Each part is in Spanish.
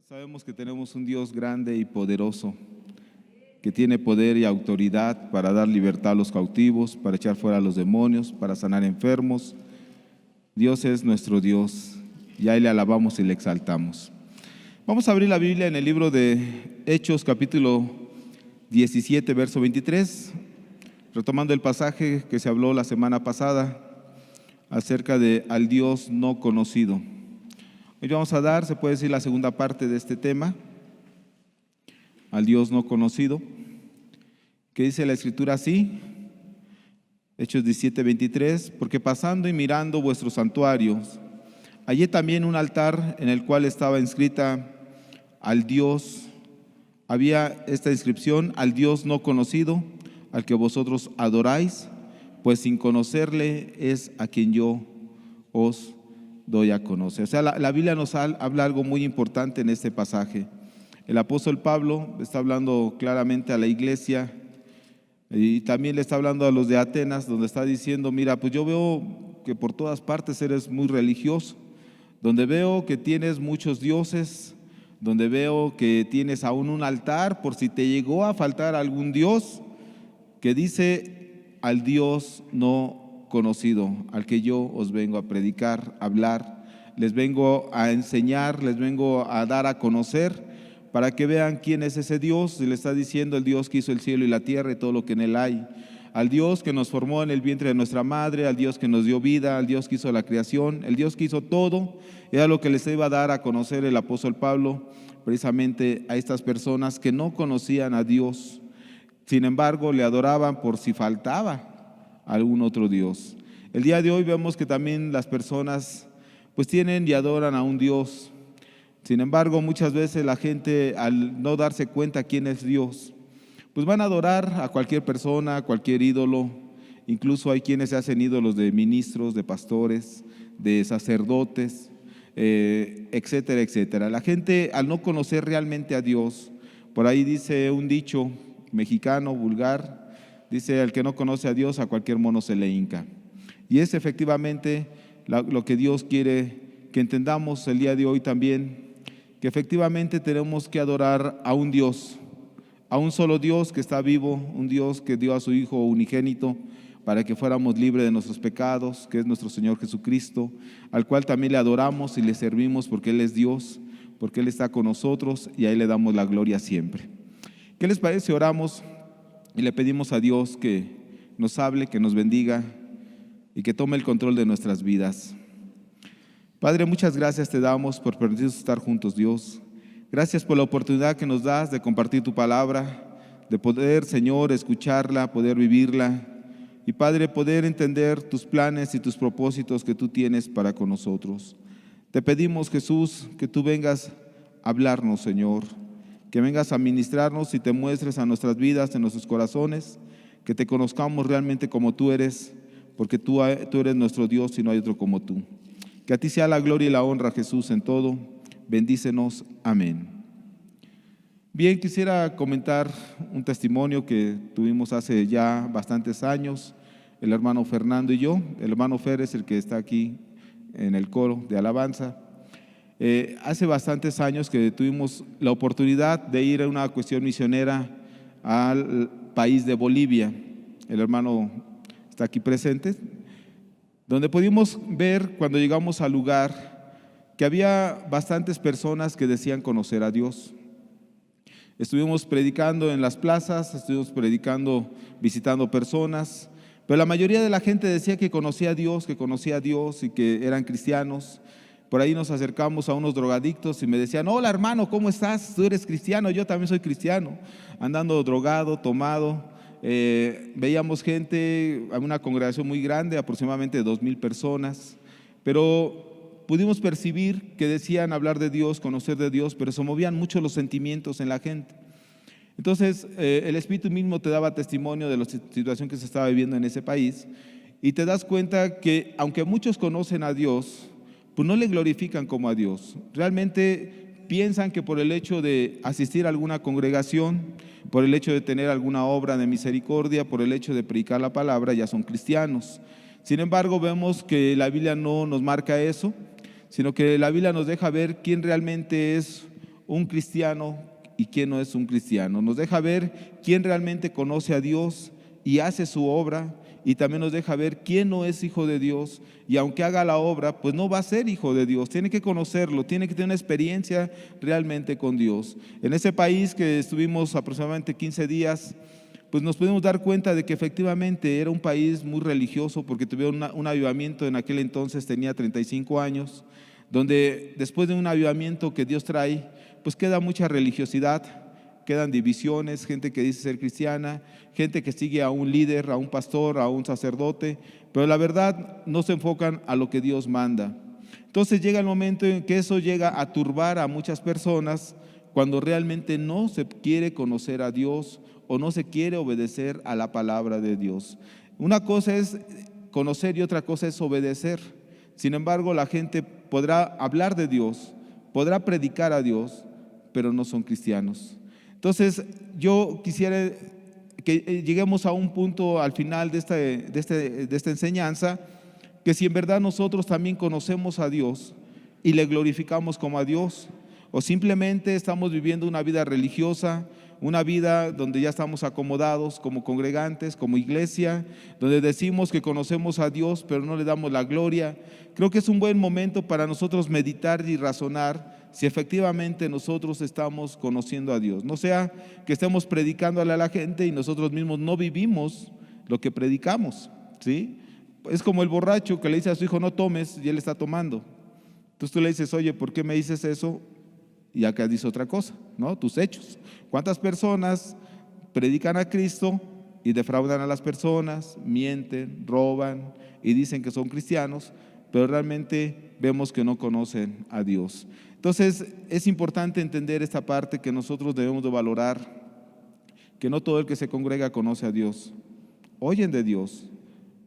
Sabemos que tenemos un Dios grande y poderoso, que tiene poder y autoridad para dar libertad a los cautivos, para echar fuera a los demonios, para sanar enfermos. Dios es nuestro Dios y a Él le alabamos y le exaltamos. Vamos a abrir la Biblia en el libro de Hechos, capítulo 17, verso 23, retomando el pasaje que se habló la semana pasada acerca de al Dios no conocido. Hoy vamos a dar, se puede decir, la segunda parte de este tema, al Dios no conocido, que dice la Escritura así, Hechos 17, 23, porque pasando y mirando vuestros santuarios, hallé también un altar en el cual estaba inscrita al Dios, había esta inscripción, al Dios no conocido, al que vosotros adoráis, pues sin conocerle es a quien yo os doy a conocer. O sea, la Biblia nos habla algo muy importante en este pasaje. El apóstol Pablo está hablando claramente a la iglesia y también le está hablando a los de Atenas, donde está diciendo, mira, pues yo veo que por todas partes eres muy religioso, donde veo que tienes muchos dioses, donde veo que tienes aún un altar, por si te llegó a faltar algún dios, que dice al Dios no conocido, al que yo os vengo a predicar, a hablar, les vengo a enseñar, les vengo a dar a conocer, para que vean quién es ese Dios. Y le está diciendo el Dios que hizo el cielo y la tierra y todo lo que en él hay, al Dios que nos formó en el vientre de nuestra madre, al Dios que nos dio vida, al Dios que hizo la creación, el Dios que hizo todo. Era lo que les iba a dar a conocer el apóstol Pablo precisamente a estas personas que no conocían a Dios, sin embargo le adoraban por si faltaba algún otro Dios. El día de hoy vemos que también las personas pues tienen y adoran a un Dios. Sin embargo, muchas veces la gente, al no darse cuenta quién es Dios, pues van a adorar a cualquier persona, a cualquier ídolo. Incluso hay quienes se hacen ídolos de ministros, de pastores, de sacerdotes, etcétera, etcétera. La gente, al no conocer realmente a Dios, por ahí dice un dicho mexicano vulgar, dice: el que no conoce a Dios, a cualquier mono se le hinca. Y es efectivamente lo que Dios quiere que entendamos el día de hoy también, que efectivamente tenemos que adorar a un Dios, a un solo Dios que está vivo, un Dios que dio a su Hijo unigénito para que fuéramos libres de nuestros pecados, que es nuestro Señor Jesucristo, al cual también le adoramos y le servimos porque Él es Dios, porque Él está con nosotros y a Él le damos la gloria siempre. ¿Qué les parece? Oramos y le pedimos a Dios que nos hable, que nos bendiga y que tome el control de nuestras vidas. Padre, muchas gracias te damos por permitirnos estar juntos, Dios. Gracias por la oportunidad que nos das de compartir tu palabra, de poder, Señor, escucharla, poder vivirla. Y Padre, poder entender tus planes y tus propósitos que tú tienes para con nosotros. Te pedimos, Jesús, que tú vengas a hablarnos, Señor, que vengas a ministrarnos y te muestres a nuestras vidas, en nuestros corazones, que te conozcamos realmente como tú eres, porque tú eres nuestro Dios y no hay otro como tú. Que a ti sea la gloria y la honra, Jesús, en todo. Bendícenos. Amén. Bien, quisiera comentar un testimonio que tuvimos hace ya bastantes años, el hermano Fernando y yo. El hermano Fer es el que está aquí en el coro de alabanza. Hace bastantes años que tuvimos la oportunidad de ir a una cuestión misionera al país de Bolivia. El hermano está aquí presente, donde pudimos ver cuando llegamos al lugar que había bastantes personas que decían conocer a Dios. Estuvimos predicando en las plazas, estuvimos predicando, visitando personas, pero la mayoría de la gente decía que conocía a Dios y que eran cristianos. Por ahí nos acercamos a unos drogadictos y me decían: hola hermano, ¿cómo estás? ¿Tú eres cristiano? Yo también soy cristiano, andando drogado, tomado. Veíamos gente, una congregación muy grande, aproximadamente 2,000 personas, pero pudimos percibir que decían hablar de Dios, conocer de Dios, pero se movían mucho los sentimientos en la gente. Entonces el Espíritu mismo te daba testimonio de la situación que se estaba viviendo en ese país y te das cuenta que aunque muchos conocen a Dios, pues no le glorifican como a Dios. Realmente piensan que por el hecho de asistir a alguna congregación, por el hecho de tener alguna obra de misericordia, por el hecho de predicar la palabra, ya son cristianos. Sin embargo, vemos que la Biblia no nos marca eso, sino que la Biblia nos deja ver quién realmente es un cristiano y quién no es un cristiano. Nos deja ver quién realmente conoce a Dios y hace su obra, y también nos deja ver quién no es hijo de Dios, y aunque haga la obra, pues no va a ser hijo de Dios. Tiene que conocerlo, tiene que tener una experiencia realmente con Dios. En ese país que estuvimos aproximadamente 15 días, pues nos pudimos dar cuenta de que efectivamente era un país muy religioso, porque tuvieron un avivamiento. En aquel entonces tenía 35 años, donde después de un avivamiento que Dios trae, pues queda mucha religiosidad, quedan divisiones, gente que dice ser cristiana, gente que sigue a un líder, a un pastor, a un sacerdote, pero la verdad no se enfocan a lo que Dios manda. Entonces llega el momento en que eso llega a turbar a muchas personas, cuando realmente no se quiere conocer a Dios o no se quiere obedecer a la palabra de Dios. Una cosa es conocer y otra cosa es obedecer. Sin embargo, la gente podrá hablar de Dios, podrá predicar a Dios, pero no son cristianos. Entonces, yo quisiera que lleguemos a un punto al final de esta enseñanza, que si en verdad nosotros también conocemos a Dios y le glorificamos como a Dios, o simplemente estamos viviendo una vida religiosa, una vida donde ya estamos acomodados como congregantes, como iglesia, donde decimos que conocemos a Dios pero no le damos la gloria. Creo que es un buen momento para nosotros meditar y razonar si efectivamente nosotros estamos conociendo a Dios. No sea que estemos predicándole a la gente y nosotros mismos no vivimos lo que predicamos, ¿sí? Es como el borracho que le dice a su hijo no tomes y él está tomando. Entonces tú le dices, oye, ¿por qué me dices eso? Y acá dice otra cosa, ¿no? Tus hechos. ¿Cuántas personas predican a Cristo y defraudan a las personas, mienten, roban y dicen que son cristianos, pero realmente vemos que no conocen a Dios? Entonces es importante entender esta parte, que nosotros debemos de valorar, que no todo el que se congrega conoce a Dios. Oyen de Dios,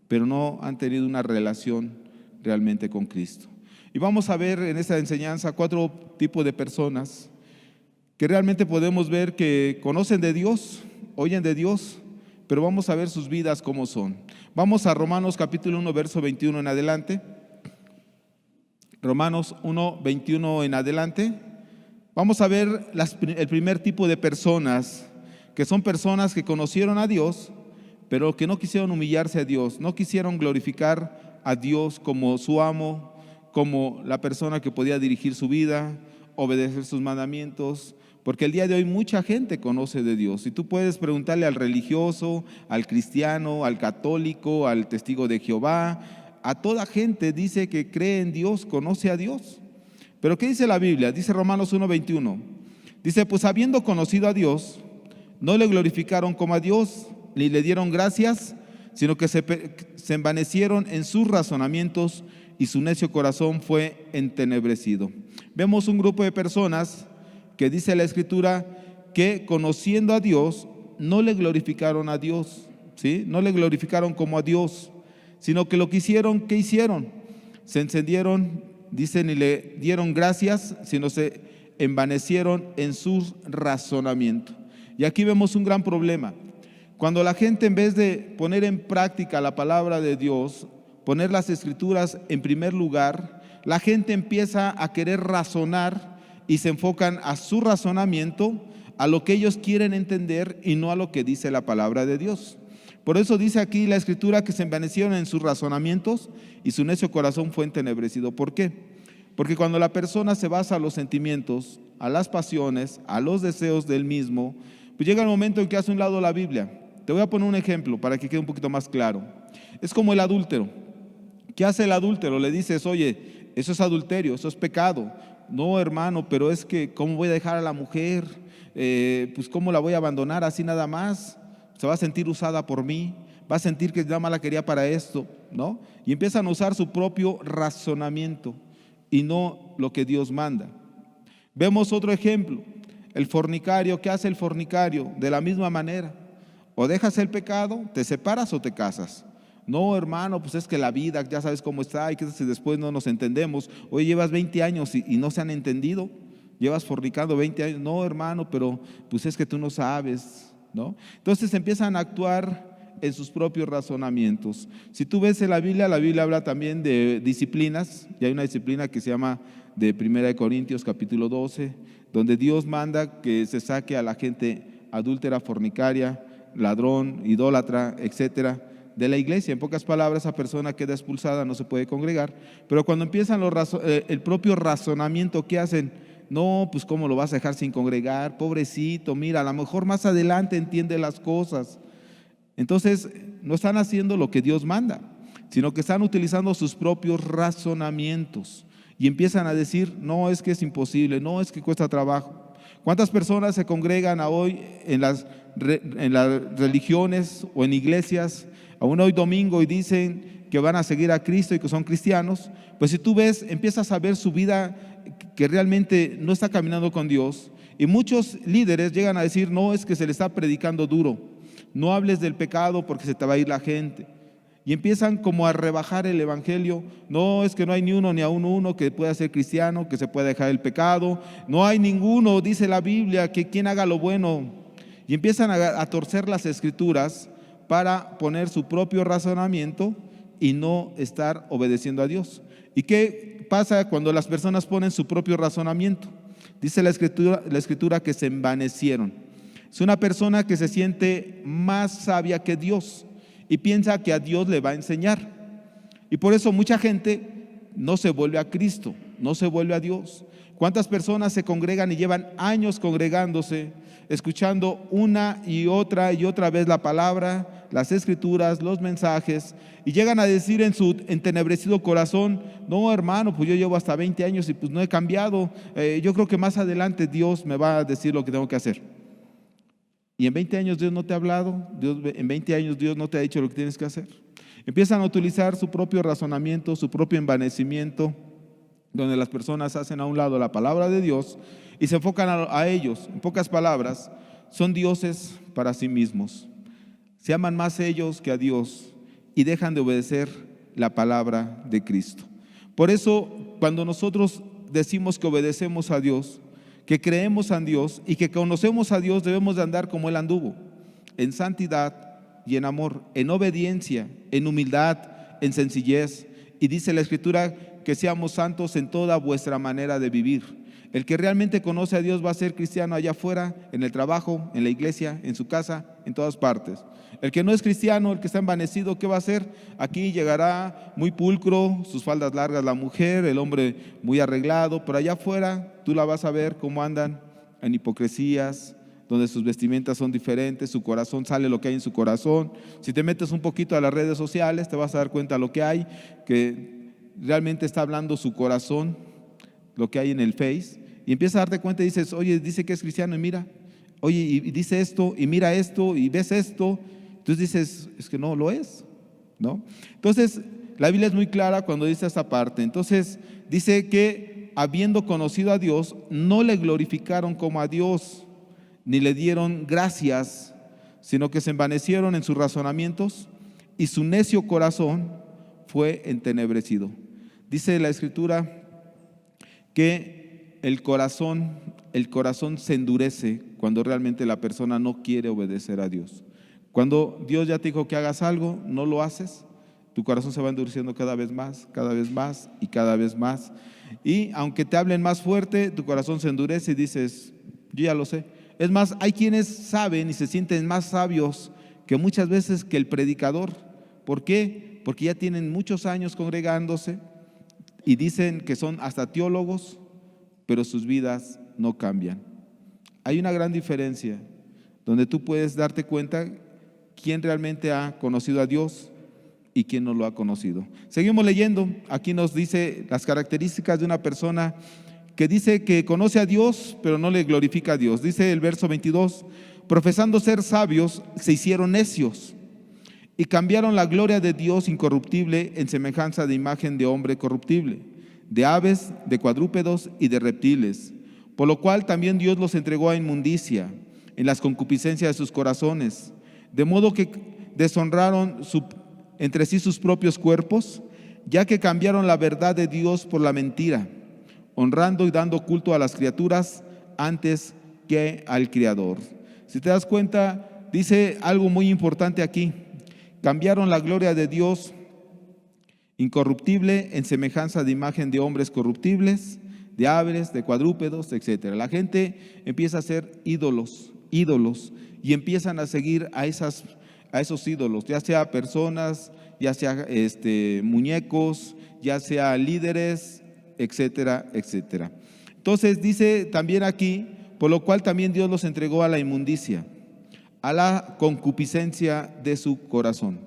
pero no han tenido una relación realmente con Cristo. Y vamos a ver en esta enseñanza 4 tipos de personas que realmente podemos ver que conocen de Dios, oyen de Dios, pero vamos a ver sus vidas cómo son. Vamos a Romanos capítulo 1, verso 21 en adelante. Romanos 1, 21 en adelante. Vamos a ver el primer tipo de personas, que son personas que conocieron a Dios, pero que no quisieron humillarse a Dios, no quisieron glorificar a Dios como su amo, como la persona que podía dirigir su vida, obedecer sus mandamientos, porque el día de hoy mucha gente conoce de Dios. Y tú puedes preguntarle al religioso, al cristiano, al católico, al testigo de Jehová, a toda gente dice que cree en Dios, conoce a Dios. Pero ¿qué dice la Biblia? Dice Romanos 1:21. Dice, pues habiendo conocido a Dios, no le glorificaron como a Dios, ni le dieron gracias, sino que se envanecieron en sus razonamientos, y su necio corazón fue entenebrecido. Vemos un grupo de personas que dice la Escritura que conociendo a Dios no le glorificaron a Dios, ¿sí? No le glorificaron como a Dios, sino que lo que hicieron, ¿qué hicieron? Se encendieron, dicen, ni le dieron gracias, sino se envanecieron en su razonamiento. Y aquí vemos un gran problema. Cuando la gente, en vez de poner en práctica la palabra de Dios, poner las Escrituras en primer lugar, la gente empieza a querer razonar y se enfocan a su razonamiento, a lo que ellos quieren entender y no a lo que dice la palabra de Dios. Por eso dice aquí la Escritura que se envanecieron en sus razonamientos y su necio corazón fue entenebrecido. ¿Por qué? Porque cuando la persona se basa a los sentimientos, a las pasiones, a los deseos del mismo, pues llega el momento en que hace un lado la Biblia. Te voy a poner un ejemplo para que quede un poquito más claro. Es como el adúltero. ¿Qué hace el adúltero? Le dices, oye, eso es adulterio, eso es pecado. No, hermano, pero es que ¿cómo voy a dejar a la mujer? Pues ¿cómo la voy a abandonar así nada más? Se va a sentir usada por mí, va a sentir que nada más la quería para esto, ¿no? Y empiezan a usar su propio razonamiento y no lo que Dios manda. Vemos otro ejemplo, el fornicario. ¿Qué hace el fornicario? De la misma manera, o dejas el pecado, te separas o te casas. No, hermano, pues es que la vida ya sabes cómo está y que si después no nos entendemos. Oye, llevas 20 años y no se han entendido, llevas fornicando 20 años. No, hermano, pero pues es que tú no sabes, ¿no? Entonces empiezan a actuar en sus propios razonamientos. Si tú ves en la Biblia habla también de disciplinas, y hay una disciplina que se llama de 1 Corintios capítulo 12, donde Dios manda que se saque a la gente adúltera, fornicaria, ladrón, idólatra, etcétera, de la iglesia. En pocas palabras, esa persona queda expulsada, no se puede congregar. Pero cuando empiezan el propio razonamiento que hacen, no, pues cómo lo vas a dejar sin congregar, pobrecito, mira, a lo mejor más adelante entiende las cosas. Entonces no están haciendo lo que Dios manda, sino que están utilizando sus propios razonamientos y empiezan a decir, no, es que es imposible, no, es que cuesta trabajo. ¿Cuántas personas se congregan hoy en las religiones o en iglesias, aún hoy domingo, y dicen que van a seguir a Cristo y que son cristianos? Pues si tú ves, empiezas a ver su vida que realmente no está caminando con Dios, y muchos líderes llegan a decir, no, es que se le está predicando duro, no hables del pecado porque se te va a ir la gente. Y empiezan como a rebajar el evangelio. No, es que no hay ni uno, ni aún uno que pueda ser cristiano, que se pueda dejar el pecado. No hay ninguno, dice la Biblia, que quien haga lo bueno. Y empiezan a torcer las escrituras para poner su propio razonamiento y no estar obedeciendo a Dios. ¿Y qué pasa cuando las personas ponen su propio razonamiento? Dice la escritura que se envanecieron. Es una persona que se siente más sabia que Dios y piensa que a Dios le va a enseñar. Y por eso mucha gente no se vuelve a Cristo, no se vuelve a Dios. ¿Cuántas personas se congregan y llevan años congregándose, escuchando una y otra vez la palabra, las escrituras, los mensajes, y llegan a decir en su entenebrecido corazón, no, hermano, pues yo llevo hasta 20 años y pues no he cambiado, yo creo que más adelante Dios me va a decir lo que tengo que hacer? Y en 20 años Dios no te ha hablado, en 20 años Dios no te ha dicho lo que tienes que hacer. Empiezan a utilizar su propio razonamiento, su propio envanecimiento, donde las personas hacen a un lado la palabra de Dios y se enfocan a ellos. En pocas palabras, son dioses para sí mismos. Se aman más ellos que a Dios y dejan de obedecer la palabra de Cristo. Por eso, cuando nosotros decimos que obedecemos a Dios, que creemos en Dios y que conocemos a Dios, debemos de andar como Él anduvo, en santidad y en amor, en obediencia, en humildad, en sencillez. Y dice la Escritura que seamos santos en toda vuestra manera de vivir. El que realmente conoce a Dios va a ser cristiano allá afuera, en el trabajo, en la iglesia, en su casa, en todas partes. El que no es cristiano, el que está envanecido, ¿qué va a hacer? Aquí llegará muy pulcro, sus faldas largas la mujer, el hombre muy arreglado, pero allá afuera tú la vas a ver cómo andan en hipocresías, donde sus vestimentas son diferentes, su corazón sale lo que hay en su corazón. Si te metes un poquito a las redes sociales, te vas a dar cuenta de lo que hay, que realmente está hablando su corazón, lo que hay en el Face, y empiezas a darte cuenta y dices, oye, dice que es cristiano y mira, oye, y dice esto, y mira esto, y ves esto. Entonces dices, es que no lo es, ¿no? Entonces, la Biblia es muy clara cuando dice esta parte. Entonces, dice que habiendo conocido a Dios, no le glorificaron como a Dios, ni le dieron gracias, sino que se envanecieron en sus razonamientos y su necio corazón fue entenebrecido. Dice la Escritura que el corazón se endurece cuando realmente la persona no quiere obedecer a Dios. Cuando Dios ya te dijo que hagas algo, no lo haces, tu corazón se va endureciendo cada vez más y cada vez más. Y aunque te hablen más fuerte, tu corazón se endurece y dices, yo ya lo sé. Es más, hay quienes saben y se sienten más sabios que muchas veces que el predicador. ¿Por qué? Porque ya tienen muchos años congregándose y dicen que son hasta teólogos, pero sus vidas no cambian. Hay una gran diferencia donde tú puedes darte cuenta quién realmente ha conocido a Dios y quién no lo ha conocido. Seguimos leyendo. Aquí nos dice las características de una persona que dice que conoce a Dios, pero no le glorifica a Dios. Dice el verso 22, profesando ser sabios, se hicieron necios y cambiaron la gloria de Dios incorruptible en semejanza de imagen de hombre corruptible, de aves, de cuadrúpedos y de reptiles, por lo cual también Dios los entregó a inmundicia en las concupiscencias de sus corazones, de modo que deshonraron entre sí sus propios cuerpos, ya que cambiaron la verdad de Dios por la mentira, honrando y dando culto a las criaturas antes que al Creador. Si te das cuenta, dice algo muy importante aquí. Cambiaron la gloria de Dios incorruptible en semejanza de imagen de hombres corruptibles, de aves, de cuadrúpedos, etc. La gente empieza a hacer ídolos, y empiezan a seguir a esos ídolos, ya sea personas, ya sea muñecos, ya sea líderes, etcétera, etcétera. Entonces dice también aquí, por lo cual también Dios los entregó a la inmundicia, a la concupiscencia de su corazón.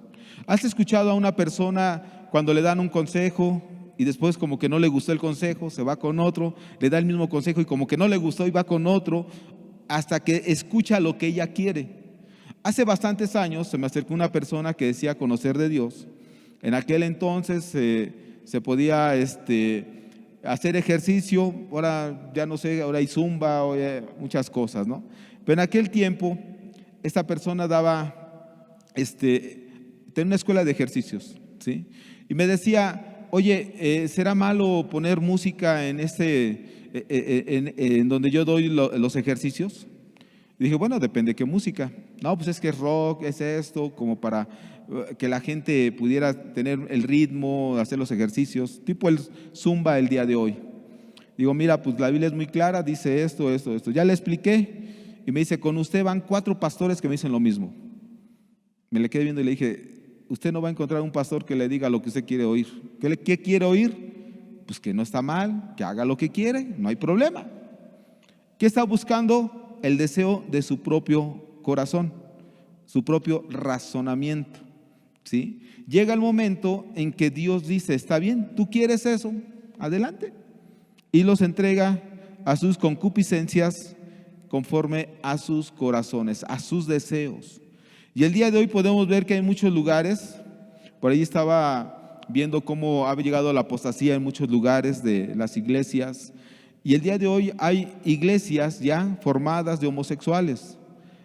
¿Has escuchado a una persona cuando le dan un consejo y después como que no le gustó el consejo, se va con otro, le da el mismo consejo y como que no le gustó y va con otro, hasta que escucha lo que ella quiere? Hace bastantes años se me acercó una persona que decía conocer de Dios. En aquel entonces se podía hacer ejercicio, ahora ya no sé, ahora hay zumba, ahora muchas cosas, ¿no? Pero en aquel tiempo esta persona tenía una escuela de ejercicios, ¿sí? Y me decía, oye, ¿será malo poner música en donde yo doy los ejercicios? Y dije, bueno, depende qué música. No, pues es que es rock, es esto, como para que la gente pudiera tener el ritmo, hacer los ejercicios, tipo el zumba el día de hoy. Digo, mira, pues la Biblia es muy clara, dice esto. Ya le expliqué y me dice, con usted van 4 pastores que me dicen lo mismo. Me le quedé viendo y le dije, usted no va a encontrar un pastor que le diga lo que usted quiere oír. ¿Qué quiere oír? Pues que no está mal, que haga lo que quiere, no hay problema. ¿Qué está buscando? El deseo de su propio corazón, su propio razonamiento, ¿sí? Llega el momento en que Dios dice, está bien, tú quieres eso, adelante. Y los entrega a sus concupiscencias conforme a sus corazones, a sus deseos. Y el día de hoy podemos ver que hay muchos lugares, por ahí estaba viendo cómo ha llegado la apostasía en muchos lugares de las iglesias. Y el día de hoy hay iglesias ya formadas de homosexuales,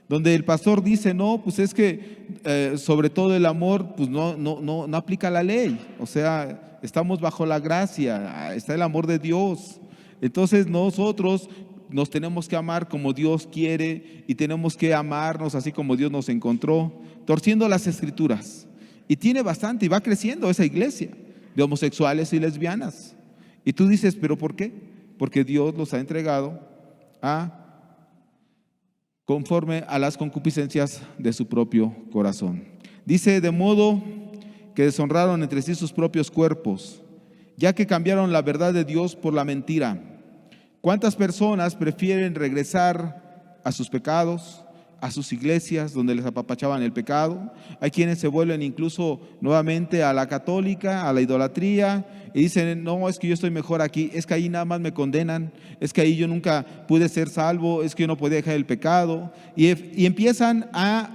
donde el pastor dice, no, pues es que sobre todo el amor, pues no aplica la ley. O sea, estamos bajo la gracia, está el amor de Dios. Entonces nosotros nos tenemos que amar como Dios quiere y tenemos que amarnos así como Dios nos encontró, torciendo las escrituras. Y tiene bastante y va creciendo esa iglesia de homosexuales y lesbianas. Y tú dices, ¿pero por qué? Porque Dios los ha entregado conforme a las concupiscencias de su propio corazón. Dice, de modo que deshonraron entre sí sus propios cuerpos, ya que cambiaron la verdad de Dios por la mentira. ¿Cuántas personas prefieren regresar a sus pecados, a sus iglesias donde les apapachaban el pecado? Hay quienes se vuelven incluso nuevamente a la católica, a la idolatría, y dicen, no, es que yo estoy mejor aquí, es que ahí nada más me condenan, es que ahí yo nunca pude ser salvo, es que yo no podía dejar el pecado, y empiezan a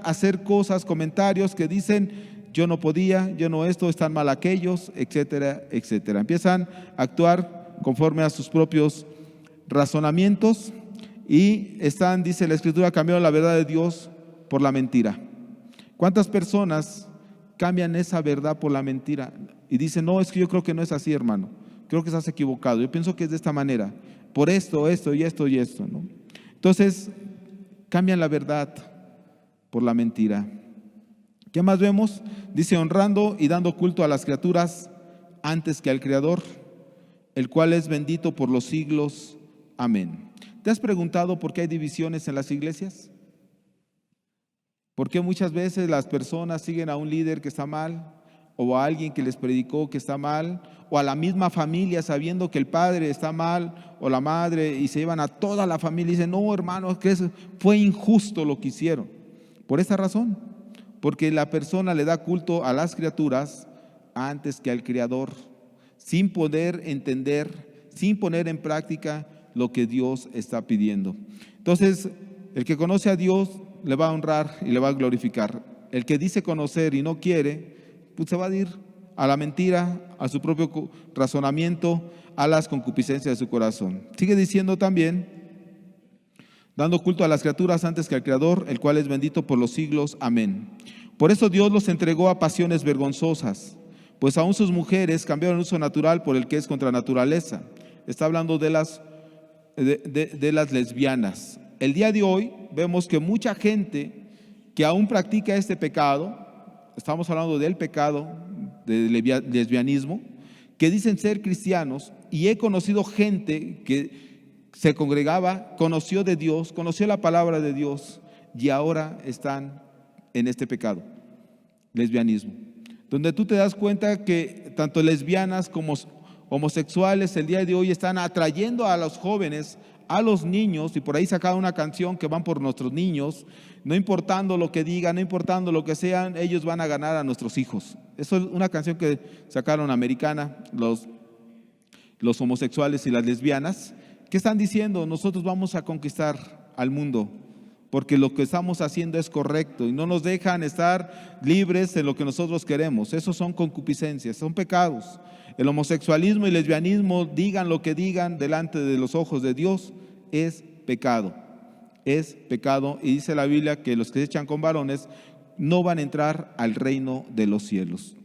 hacer cosas, comentarios que dicen, yo no podía, yo no esto, están mal aquellos, etcétera, etcétera. Empiezan a actuar conforme a sus propios razonamientos y dice la Escritura, cambiaron la verdad de Dios por la mentira. ¿Cuántas personas cambian esa verdad por la mentira? Y dicen, no, es que yo creo que no es así, hermano. Creo que estás equivocado. Yo pienso que es de esta manera. Por esto, y esto, ¿no? Entonces, cambian la verdad por la mentira. ¿Qué más vemos? Dice, honrando y dando culto a las criaturas antes que al Creador, el cual es bendito por los siglos. Amén. ¿Te has preguntado por qué hay divisiones en las iglesias? ¿Por qué muchas veces las personas siguen a un líder que está mal, o a alguien que les predicó que está mal, o a la misma familia sabiendo que el padre está mal, o la madre, y se llevan a toda la familia y dicen, no, hermano, es que fue injusto lo que hicieron? Por esa razón, porque la persona le da culto a las criaturas antes que al Creador, sin poder entender, sin poner en práctica lo que Dios está pidiendo. Entonces, el que conoce a Dios le va a honrar y le va a glorificar. El que dice conocer y no quiere, pues se va a ir a la mentira, a su propio razonamiento, a las concupiscencias de su corazón. Sigue diciendo también, dando culto a las criaturas antes que al Creador, el cual es bendito por los siglos. Amén. Por eso Dios los entregó a pasiones vergonzosas, pues aún sus mujeres cambiaron el uso natural por el que es contra naturaleza. Está hablando de las lesbianas. El día de hoy vemos que mucha gente que aún practica este pecado, estamos hablando del pecado del lesbianismo, que dicen ser cristianos y he conocido gente que se congregaba, conoció de Dios, conoció la palabra de Dios y ahora están en este pecado, lesbianismo, donde tú te das cuenta que tanto lesbianas como homosexuales el día de hoy están atrayendo a los jóvenes, a los niños, y por ahí sacaron una canción que van por nuestros niños, no importando lo que digan, no importando lo que sean, ellos van a ganar a nuestros hijos. Eso es una canción que sacaron americana, los homosexuales y las lesbianas, que están diciendo: nosotros vamos a conquistar al mundo, porque lo que estamos haciendo es correcto y no nos dejan estar libres en lo que nosotros queremos. Esos son concupiscencias, son pecados. El homosexualismo y lesbianismo, digan lo que digan delante de los ojos de Dios, es pecado. Es pecado, y dice la Biblia que los que se echan con varones no van a entrar al reino de los cielos.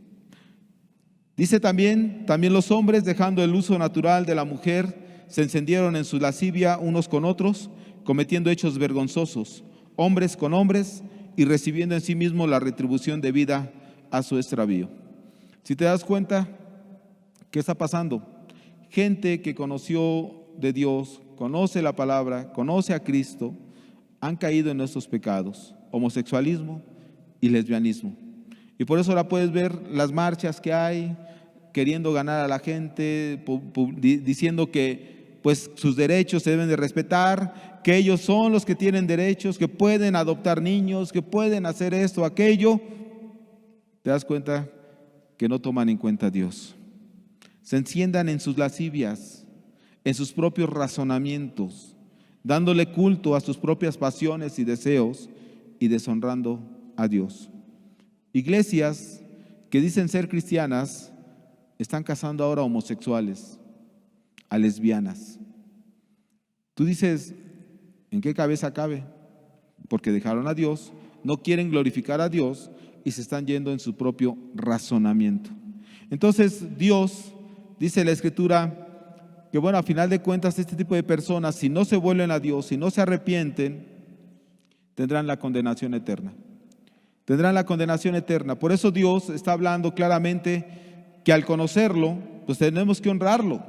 Dice también los hombres, dejando el uso natural de la mujer, se encendieron en su lascivia unos con otros, cometiendo hechos vergonzosos, hombres con hombres, y recibiendo en sí mismos la retribución debida a su extravío. Si te das cuenta, ¿qué está pasando? Gente que conoció de Dios, conoce la palabra, conoce a Cristo, han caído en estos pecados: homosexualismo y lesbianismo. Y por eso ahora puedes ver las marchas que hay, queriendo ganar a la gente, diciendo que pues sus derechos se deben de respetar, que ellos son los que tienen derechos, que pueden adoptar niños, que pueden hacer esto, aquello. Te das cuenta que no toman en cuenta a Dios. Se enciendan en sus lascivias, en sus propios razonamientos, dándole culto a sus propias pasiones y deseos y deshonrando a Dios. Iglesias que dicen ser cristianas están casando ahora a homosexuales, a lesbianas. Tú dices: ¿en qué cabeza cabe? Porque dejaron a Dios, no quieren glorificar a Dios y se están yendo en su propio razonamiento. Entonces Dios, dice la Escritura, que bueno, a final de cuentas este tipo de personas, si no se vuelven a Dios, si no se arrepienten, tendrán la condenación eterna. Tendrán la condenación eterna. Por eso Dios está hablando claramente que al conocerlo, pues tenemos que honrarlo,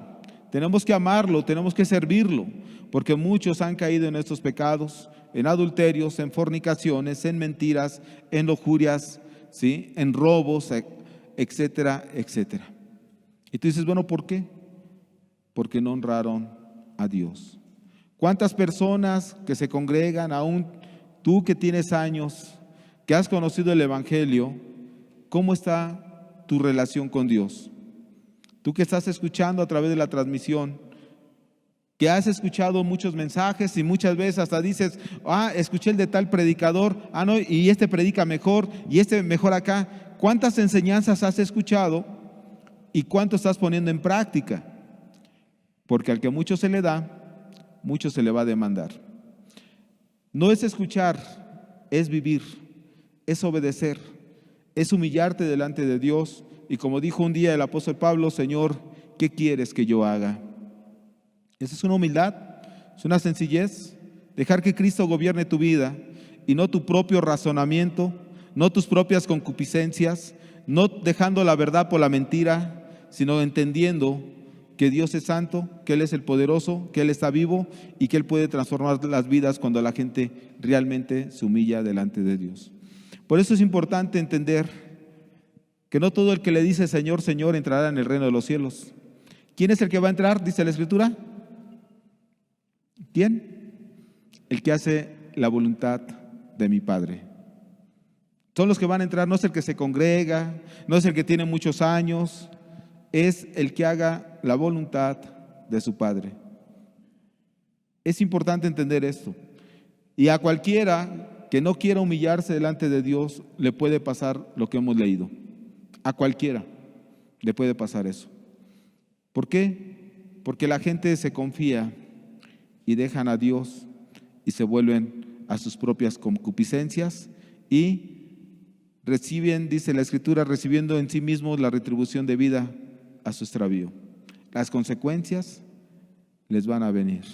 tenemos que amarlo, tenemos que servirlo, porque muchos han caído en estos pecados, en adulterios, en fornicaciones, en mentiras, en lujurias, ¿sí?, en robos, etcétera, etcétera. Y tú dices: bueno, ¿por qué? Porque no honraron a Dios. ¿Cuántas personas que se congregan, aún tú que tienes años, que has conocido el Evangelio, cómo está tu relación con Dios? Tú que estás escuchando a través de la transmisión, que has escuchado muchos mensajes y muchas veces hasta dices: escuché el de tal predicador, no, y este predica mejor, y este mejor acá. ¿Cuántas enseñanzas has escuchado y cuánto estás poniendo en práctica? Porque al que mucho se le da, mucho se le va a demandar. No es escuchar, es vivir, es obedecer, es humillarte delante de Dios. Y como dijo un día el apóstol Pablo: Señor, ¿qué quieres que yo haga? Esa es una humildad, es una sencillez. Dejar que Cristo gobierne tu vida y no tu propio razonamiento, no tus propias concupiscencias, no dejando la verdad por la mentira, sino entendiendo que Dios es santo, que Él es el poderoso, que Él está vivo y que Él puede transformar las vidas cuando la gente realmente se humilla delante de Dios. Por eso es importante entender que no todo el que le dice Señor, Señor entrará en el reino de los cielos. ¿Quién es el que va a entrar? Dice la Escritura. ¿Quién? El que hace la voluntad de mi Padre. Son los que van a entrar, no es el que se congrega, no es el que tiene muchos años, es el que haga la voluntad de su Padre. Es importante entender esto. Y a cualquiera que no quiera humillarse delante de Dios le puede pasar lo que hemos leído. A cualquiera le puede pasar eso. ¿Por qué? Porque la gente se confía y dejan a Dios y se vuelven a sus propias concupiscencias y reciben, dice la Escritura, recibiendo en sí mismos la retribución debida a su extravío. Las consecuencias les van a venir.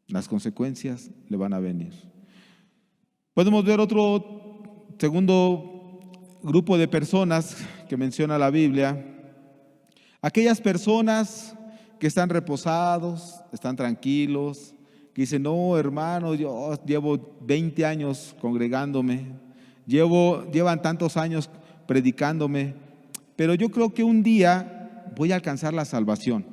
Las consecuencias le van a venir. Podemos ver otro segundo grupo de personas que menciona la Biblia. Aquellas personas que están reposados, están tranquilos, que dicen, no, hermano, yo llevo 20 años congregándome, llevan tantos años predicándome, pero yo creo que un día voy a alcanzar la salvación.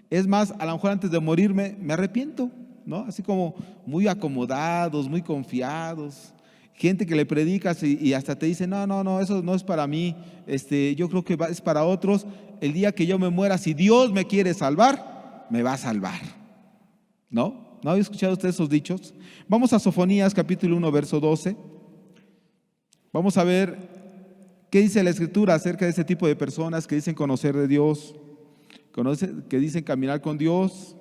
Es más, a lo mejor antes de morirme me arrepiento, ¿no? Así como muy acomodados, muy confiados. Gente que le predicas y hasta te dice, no, eso no es para mí, yo creo que es para otros. El día que yo me muera, si Dios me quiere salvar, me va a salvar, ¿no? ¿No había escuchado usted esos dichos? Vamos a Sofonías capítulo 1, verso 12. Vamos a ver qué dice la Escritura acerca de ese tipo de personas que dicen conocer de Dios, que dicen caminar con Dios.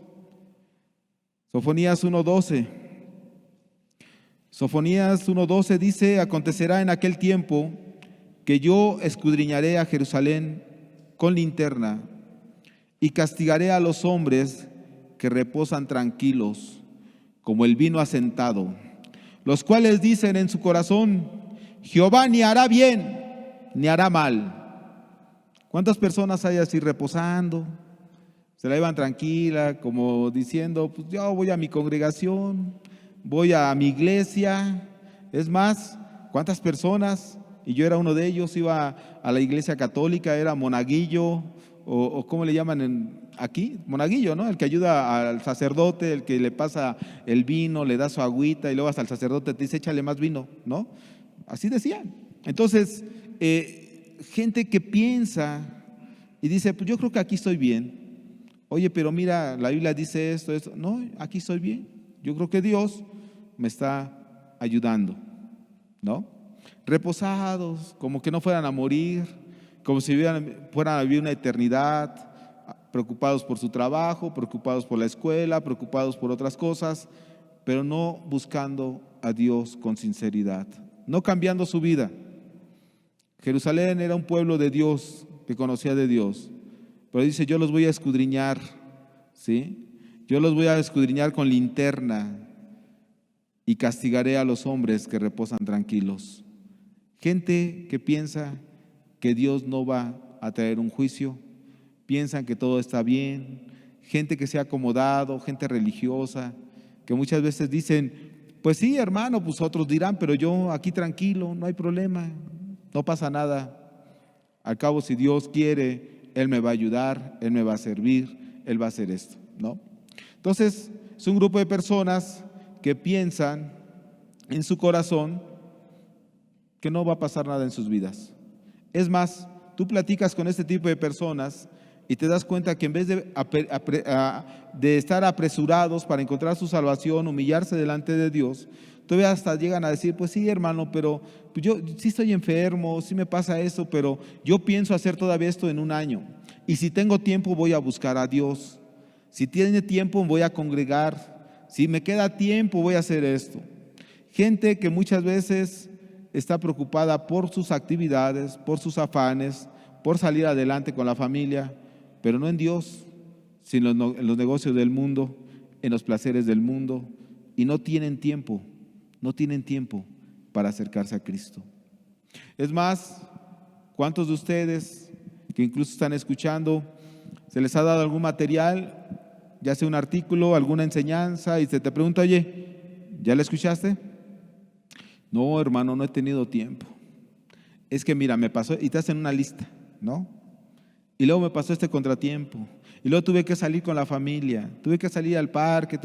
Sofonías 1:12. Sofonías 1:12 dice, acontecerá en aquel tiempo que yo escudriñaré a Jerusalén con linterna y castigaré a los hombres que reposan tranquilos como el vino asentado, los cuales dicen en su corazón, Jehová ni hará bien ni hará mal. ¿Cuántas personas hay así reposando? Se la llevan tranquila, como diciendo, pues yo voy a mi congregación, voy a mi iglesia. Es más, ¿cuántas personas? Y yo era uno de ellos, iba a la iglesia católica, era monaguillo, o ¿cómo le llaman aquí? Monaguillo, ¿no? El que ayuda al sacerdote, el que le pasa el vino, le da su agüita y luego hasta el sacerdote te dice, échale más vino, ¿no? Así decían. Entonces, gente que piensa y dice, pues yo creo que aquí estoy bien. Oye, pero mira, la Biblia dice esto. No, aquí estoy bien. Yo creo que Dios me está ayudando, ¿no? Reposados, como que no fueran a morir, como si fueran a vivir una eternidad, preocupados por su trabajo, preocupados por la escuela, preocupados por otras cosas, pero no buscando a Dios con sinceridad, no cambiando su vida. Jerusalén era un pueblo de Dios, que conocía de Dios, pero dice, yo los voy a escudriñar, ¿sí? Yo los voy a escudriñar con linterna y castigaré a los hombres que reposan tranquilos. Gente que piensa que Dios no va a traer un juicio, piensan que todo está bien, gente que se ha acomodado, gente religiosa, que muchas veces dicen, pues sí, hermano, pues otros dirán, pero yo aquí tranquilo, no hay problema, no pasa nada. Al cabo, si Dios quiere, Él me va a ayudar, Él me va a servir, Él va a hacer esto, ¿no? Entonces, es un grupo de personas que piensan en su corazón que no va a pasar nada en sus vidas. Es más, tú platicas con este tipo de personas y te das cuenta que en vez de estar apresurados para encontrar su salvación, humillarse delante de Dios, todavía hasta llegan a decir, pues sí, hermano, pero yo sí estoy enfermo, sí me pasa eso, pero yo pienso hacer todavía esto en un año. Y si tengo tiempo voy a buscar a Dios. Si tiene tiempo voy a congregar. Si me queda tiempo voy a hacer esto. Gente que muchas veces está preocupada por sus actividades, por sus afanes, por salir adelante con la familia, pero no en Dios, sino en los negocios del mundo, en los placeres del mundo, y no tienen tiempo para acercarse a Cristo. Es más, ¿cuántos de ustedes que incluso están escuchando, se les ha dado algún material, ya sea un artículo, alguna enseñanza, y se te pregunta, oye, ¿ya la escuchaste? No, hermano, no he tenido tiempo. Es que mira, me pasó, y te hacen una lista, ¿no? Y luego me pasó este contratiempo, y luego tuve que salir con la familia, tuve que salir al parque,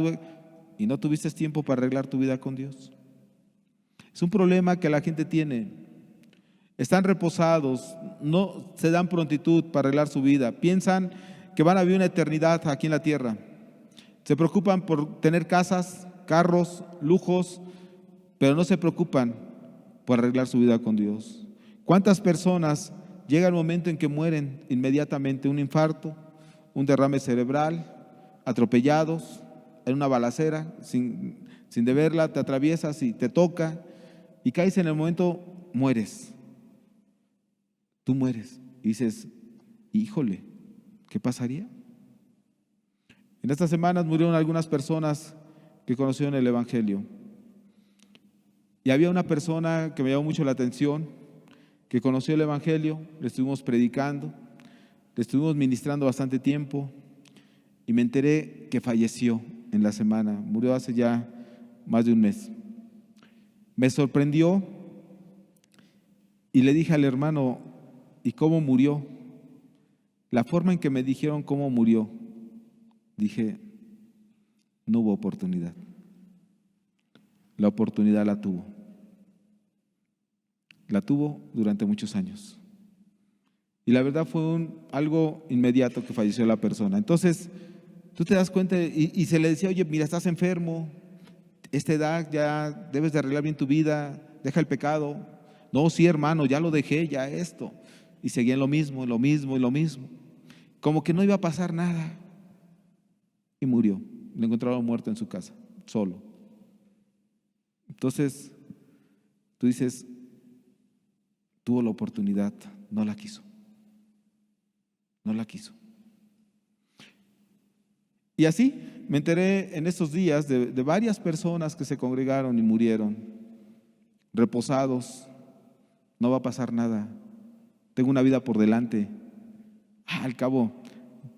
y no tuviste tiempo para arreglar tu vida con Dios. Es un problema que la gente tiene. Están reposados, no se dan prontitud para arreglar su vida, piensan que van a vivir una eternidad aquí en la tierra. Se preocupan por tener casas, carros, lujos, pero no se preocupan por arreglar su vida con Dios. ¿Cuántas personas llega el momento en que mueren inmediatamente? Un infarto, un derrame cerebral, atropellados en una balacera, sin deberla, te atraviesas y te toca y caes en el momento, mueres. Tú mueres y dices, híjole, ¿qué pasaría? En estas semanas murieron algunas personas que conocieron el Evangelio. Y había una persona que me llamó mucho la atención, que conoció el Evangelio, le estuvimos predicando, le estuvimos ministrando bastante tiempo. y me enteré que falleció en la semana, murió hace ya más de un mes. Me sorprendió y le dije al hermano, ¿y cómo murió? La forma en que me dijeron cómo murió, dije, no hubo oportunidad. La oportunidad la tuvo. La tuvo durante muchos años. Y la verdad fue algo inmediato que falleció la persona. Entonces, tú te das cuenta y se le decía, oye, mira, estás enfermo, esta edad ya debes de arreglar bien tu vida, deja el pecado. No, sí, hermano, ya lo dejé, ya esto. Y seguía en lo mismo, lo mismo y lo mismo. Como que no iba a pasar nada. Y murió. Lo encontraron muerto en su casa, solo. Entonces, tú dices, tuvo la oportunidad, no la quiso. No la quiso. Y así me enteré en estos días de varias personas que se congregaron y murieron, reposados. No va a pasar nada. Tengo una vida por delante. Al cabo,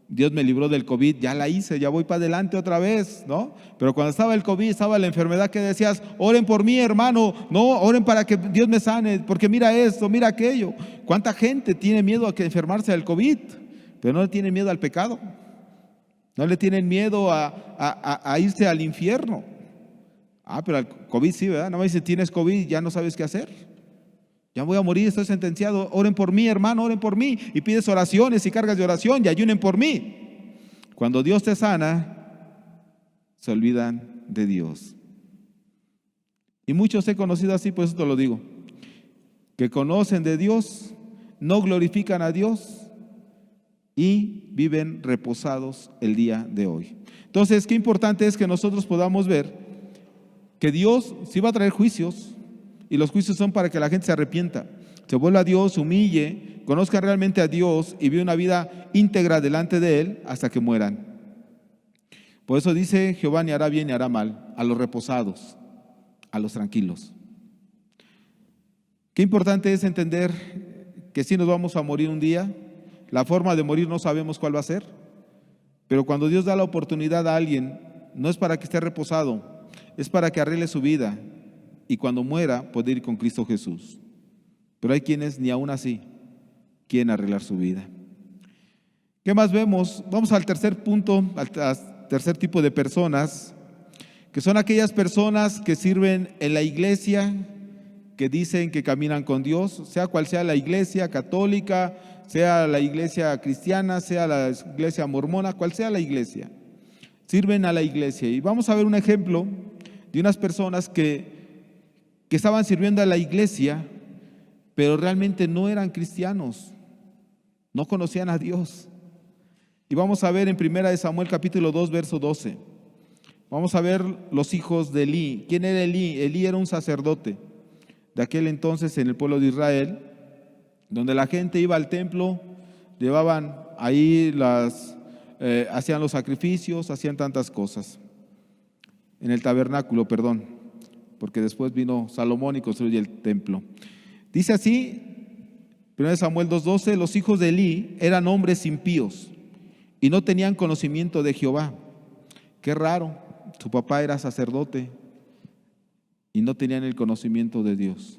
Dios me libró del COVID, ya la hice, ya voy para adelante otra vez, ¿no? Pero cuando estaba el COVID, estaba la enfermedad que decías, oren por mí, hermano, no, oren para que Dios me sane, porque mira esto, mira aquello. ¿Cuánta gente tiene miedo a enfermarse del COVID? Pero no le tienen miedo al pecado, no le tienen miedo a irse al infierno. Pero al COVID sí, ¿verdad? No me dice, tienes COVID, ya no sabes qué hacer. Ya voy a morir, estoy sentenciado. Oren por mí, hermano, oren por mí. Y pides oraciones y cargas de oración y ayunen por mí. Cuando Dios te sana, se olvidan de Dios. Y muchos he conocido así, pues esto lo digo, que conocen de Dios, no glorifican a Dios y viven reposados el día de hoy. Entonces, qué importante es que nosotros podamos ver que Dios sí va a traer juicios. Y los juicios son para que la gente se arrepienta, se vuelva a Dios, se humille, conozcan realmente a Dios y viva una vida íntegra delante de Él hasta que mueran. Por eso dice, Jehová ni hará bien ni hará mal a los reposados, a los tranquilos. Qué importante es entender que sí nos vamos a morir un día. La forma de morir no sabemos cuál va a ser, pero cuando Dios da la oportunidad a alguien, no es para que esté reposado, es para que arregle su vida. Y cuando muera, puede ir con Cristo Jesús. Pero hay quienes ni aún así quieren arreglar su vida. ¿Qué más vemos? Vamos al tercer punto, al tercer tipo de personas, que son aquellas personas que sirven en la iglesia, que dicen que caminan con Dios, sea cual sea la iglesia católica, sea la iglesia cristiana, sea la iglesia mormona, cual sea la iglesia. Sirven a la iglesia. Y vamos a ver un ejemplo de unas personas que estaban sirviendo a la iglesia, pero realmente no eran cristianos, no conocían a Dios. Y vamos a ver en 1 Samuel capítulo 2, verso 12. Vamos a ver los hijos de Elí. ¿Quién era Elí? Elí era un sacerdote de aquel entonces en el pueblo de Israel, donde la gente iba al templo, llevaban ahí hacían los sacrificios, hacían tantas cosas. En el tabernáculo, perdón, porque después vino Salomón y construyó el templo. Dice así, 1 Samuel 2:12, los hijos de Elí eran hombres impíos y no tenían conocimiento de Jehová. Qué raro, su papá era sacerdote y no tenían el conocimiento de Dios.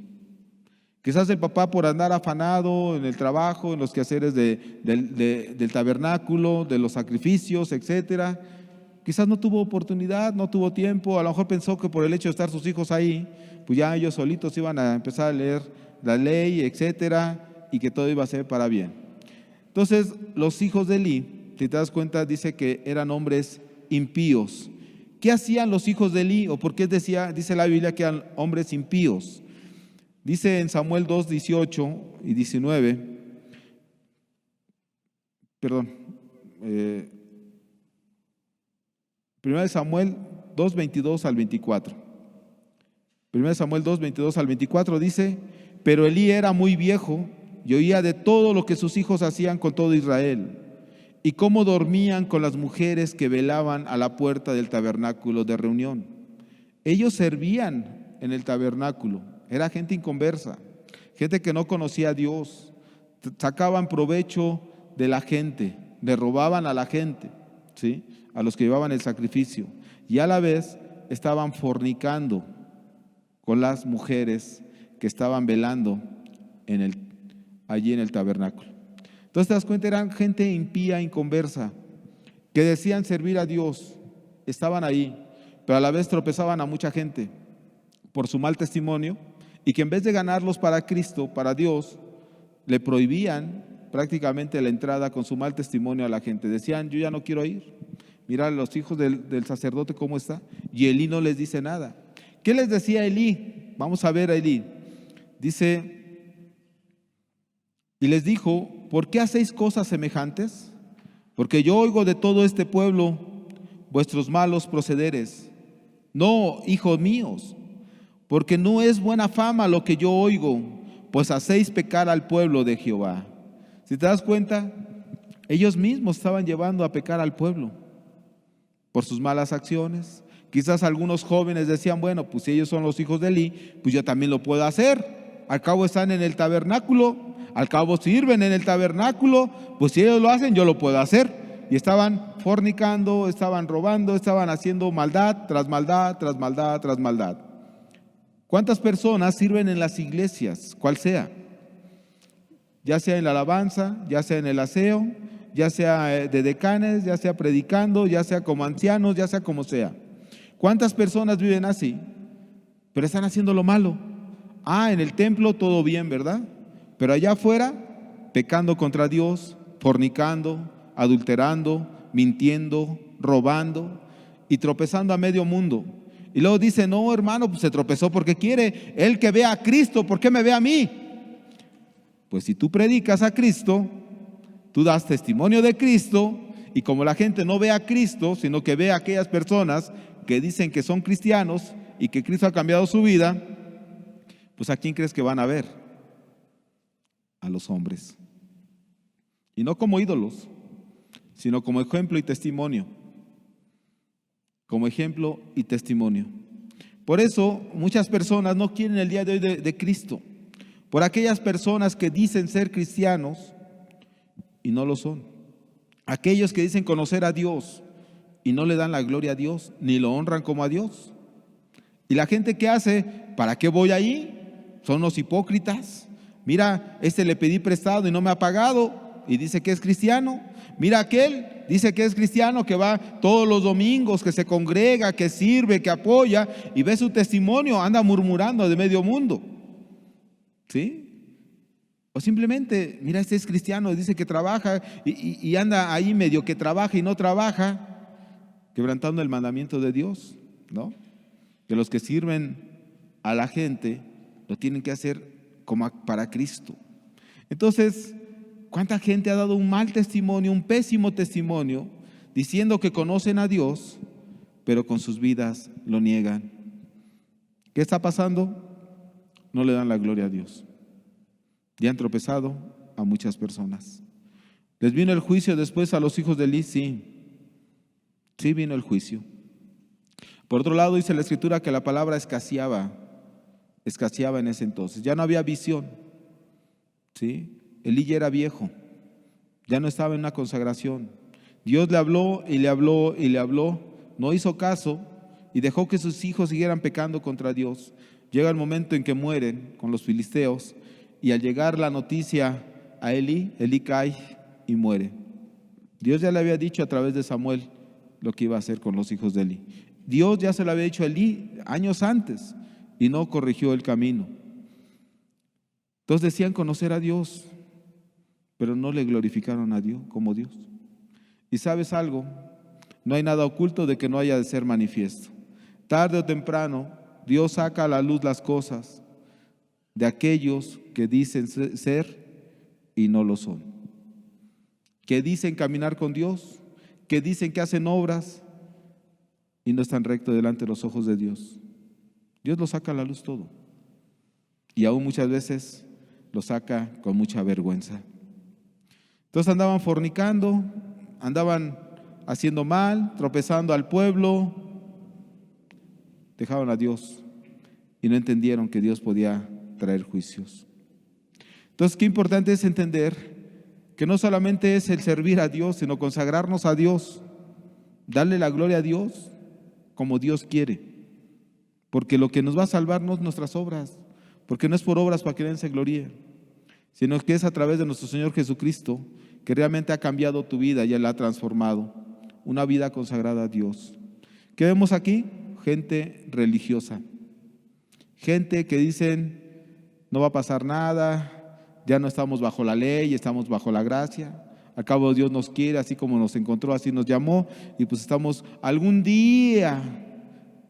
Quizás el papá, por andar afanado en el trabajo, en los quehaceres del tabernáculo, de los sacrificios, etcétera, quizás no tuvo oportunidad, no tuvo tiempo. A lo mejor pensó que por el hecho de estar sus hijos ahí, pues ya ellos solitos iban a empezar a leer la ley, etcétera, y que todo iba a ser para bien. Entonces, los hijos de Elí, si te das cuenta, dice que eran hombres impíos. ¿Qué hacían los hijos de Elí? ¿O por qué dice la Biblia que eran hombres impíos? Dice en Samuel 2, 18 y 19, perdón, 1 Samuel 2, 22 al 24. 1 Samuel 2, 22 al 24 dice, pero Elí era muy viejo y oía de todo lo que sus hijos hacían con todo Israel y cómo dormían con las mujeres que velaban a la puerta del tabernáculo de reunión. Ellos servían en el tabernáculo, era gente inconversa, gente que no conocía a Dios, sacaban provecho de la gente, le robaban a la gente. ¿sí?, a los que llevaban el sacrificio, y a la vez estaban fornicando con las mujeres que estaban velando allí en el tabernáculo. Entonces te das cuenta, eran gente impía, inconversa, que decían servir a Dios, estaban ahí, pero a la vez tropezaban a mucha gente por su mal testimonio, y que en vez de ganarlos para Cristo, para Dios, le prohibían prácticamente la entrada con su mal testimonio a la gente. Decían, yo ya no quiero ir. Mira los hijos del sacerdote cómo está. Y Elí no les dice nada. ¿Qué les decía Elí? Vamos a ver a Elí. Dice, y les dijo, ¿por qué hacéis cosas semejantes? Porque yo oigo de todo este pueblo vuestros malos procederes. No, hijos míos, porque no es buena fama lo que yo oigo, pues hacéis pecar al pueblo de Jehová. Si te das cuenta, ellos mismos estaban llevando a pecar al pueblo por sus malas acciones. Quizás algunos jóvenes decían, bueno, pues si ellos son los hijos de Elí, pues yo también lo puedo hacer. Al cabo están en el tabernáculo, al cabo sirven en el tabernáculo, pues si ellos lo hacen, yo lo puedo hacer. Y estaban fornicando, estaban robando, estaban haciendo maldad tras maldad, tras maldad, tras maldad. ¿Cuántas personas sirven en las iglesias, cual sea? Ya sea en la alabanza, ya sea en el aseo, ya sea de decanes, ya sea predicando, ya sea como ancianos, ya sea como sea. ¿Cuántas personas viven así? Pero están haciendo lo malo. En el templo todo bien, ¿verdad? Pero allá afuera, pecando contra Dios, fornicando, adulterando, mintiendo, robando y tropezando a medio mundo. Y luego dice, no, hermano, pues se tropezó porque quiere. Él que vea a Cristo, ¿por qué me ve a mí? Pues si tú predicas a Cristo, tú das testimonio de Cristo, y como la gente no ve a Cristo, sino que ve a aquellas personas que dicen que son cristianos y que Cristo ha cambiado su vida, pues ¿a quién crees que van a ver? A los hombres. Y no como ídolos, sino como ejemplo y testimonio. Como ejemplo y testimonio. Por eso muchas personas no quieren el día de hoy de Cristo. Por aquellas personas que dicen ser cristianos y no lo son. Aquellos que dicen conocer a Dios y no le dan la gloria a Dios, ni lo honran como a Dios. Y la gente que hace, ¿para qué voy ahí? Son los hipócritas. Mira, le pedí prestado y no me ha pagado y dice que es cristiano. Mira aquel, dice que es cristiano, que va todos los domingos, que se congrega, que sirve, que apoya, y ve su testimonio, anda murmurando de medio mundo. ¿Sí? O simplemente, mira, es cristiano, dice que trabaja y anda ahí medio que trabaja y no trabaja, quebrantando el mandamiento de Dios, ¿no? Que los que sirven a la gente lo tienen que hacer como para Cristo. Entonces, ¿cuánta gente ha dado un mal testimonio, un pésimo testimonio, diciendo que conocen a Dios, pero con sus vidas lo niegan? ¿Qué está pasando? No le dan la gloria a Dios. Ya han tropezado a muchas personas. ¿Les vino el juicio después a los hijos de Elí? Sí. Sí vino el juicio. Por otro lado, dice la Escritura que la palabra escaseaba en ese entonces. Ya no había visión. ¿Sí? Elí ya era viejo. Ya no estaba en una consagración. Dios le habló y le habló y le habló. No hizo caso y dejó que sus hijos siguieran pecando contra Dios. Llega el momento en que mueren con los filisteos, y al llegar la noticia a Elí, Elí cae y muere. Dios ya le había dicho a través de Samuel lo que iba a hacer con los hijos de Elí. Dios ya se lo había dicho a Elí años antes y no corrigió el camino. Entonces decían conocer a Dios, pero no le glorificaron a Dios como Dios. Y ¿sabes algo? No hay nada oculto de que no haya de ser manifiesto. Tarde o temprano, Dios saca a la luz las cosas de aquellos que dicen ser y no lo son. Que dicen caminar con Dios, que dicen que hacen obras y no están rectos delante de los ojos de Dios. Dios lo saca a la luz todo. Y aún muchas veces lo saca con mucha vergüenza. Entonces andaban fornicando, andaban haciendo mal, tropezando al pueblo, dejaron a Dios y no entendieron que Dios podía traer juicios. Entonces, qué importante es entender que no solamente es el servir a Dios, sino consagrarnos a Dios darle la gloria a Dios como Dios quiere, porque lo que nos va a salvar no es nuestras obras, porque no es por obras para que Él se gloríe, sino que es a través de nuestro Señor Jesucristo, que realmente ha cambiado tu vida y Él la ha transformado, una vida consagrada a Dios. ¿Qué vemos aquí? Gente religiosa, gente que dicen, no va a pasar nada, ya no estamos bajo la ley, estamos bajo la gracia. Al cabo Dios nos quiere, así como nos encontró, así nos llamó, y pues estamos algún día,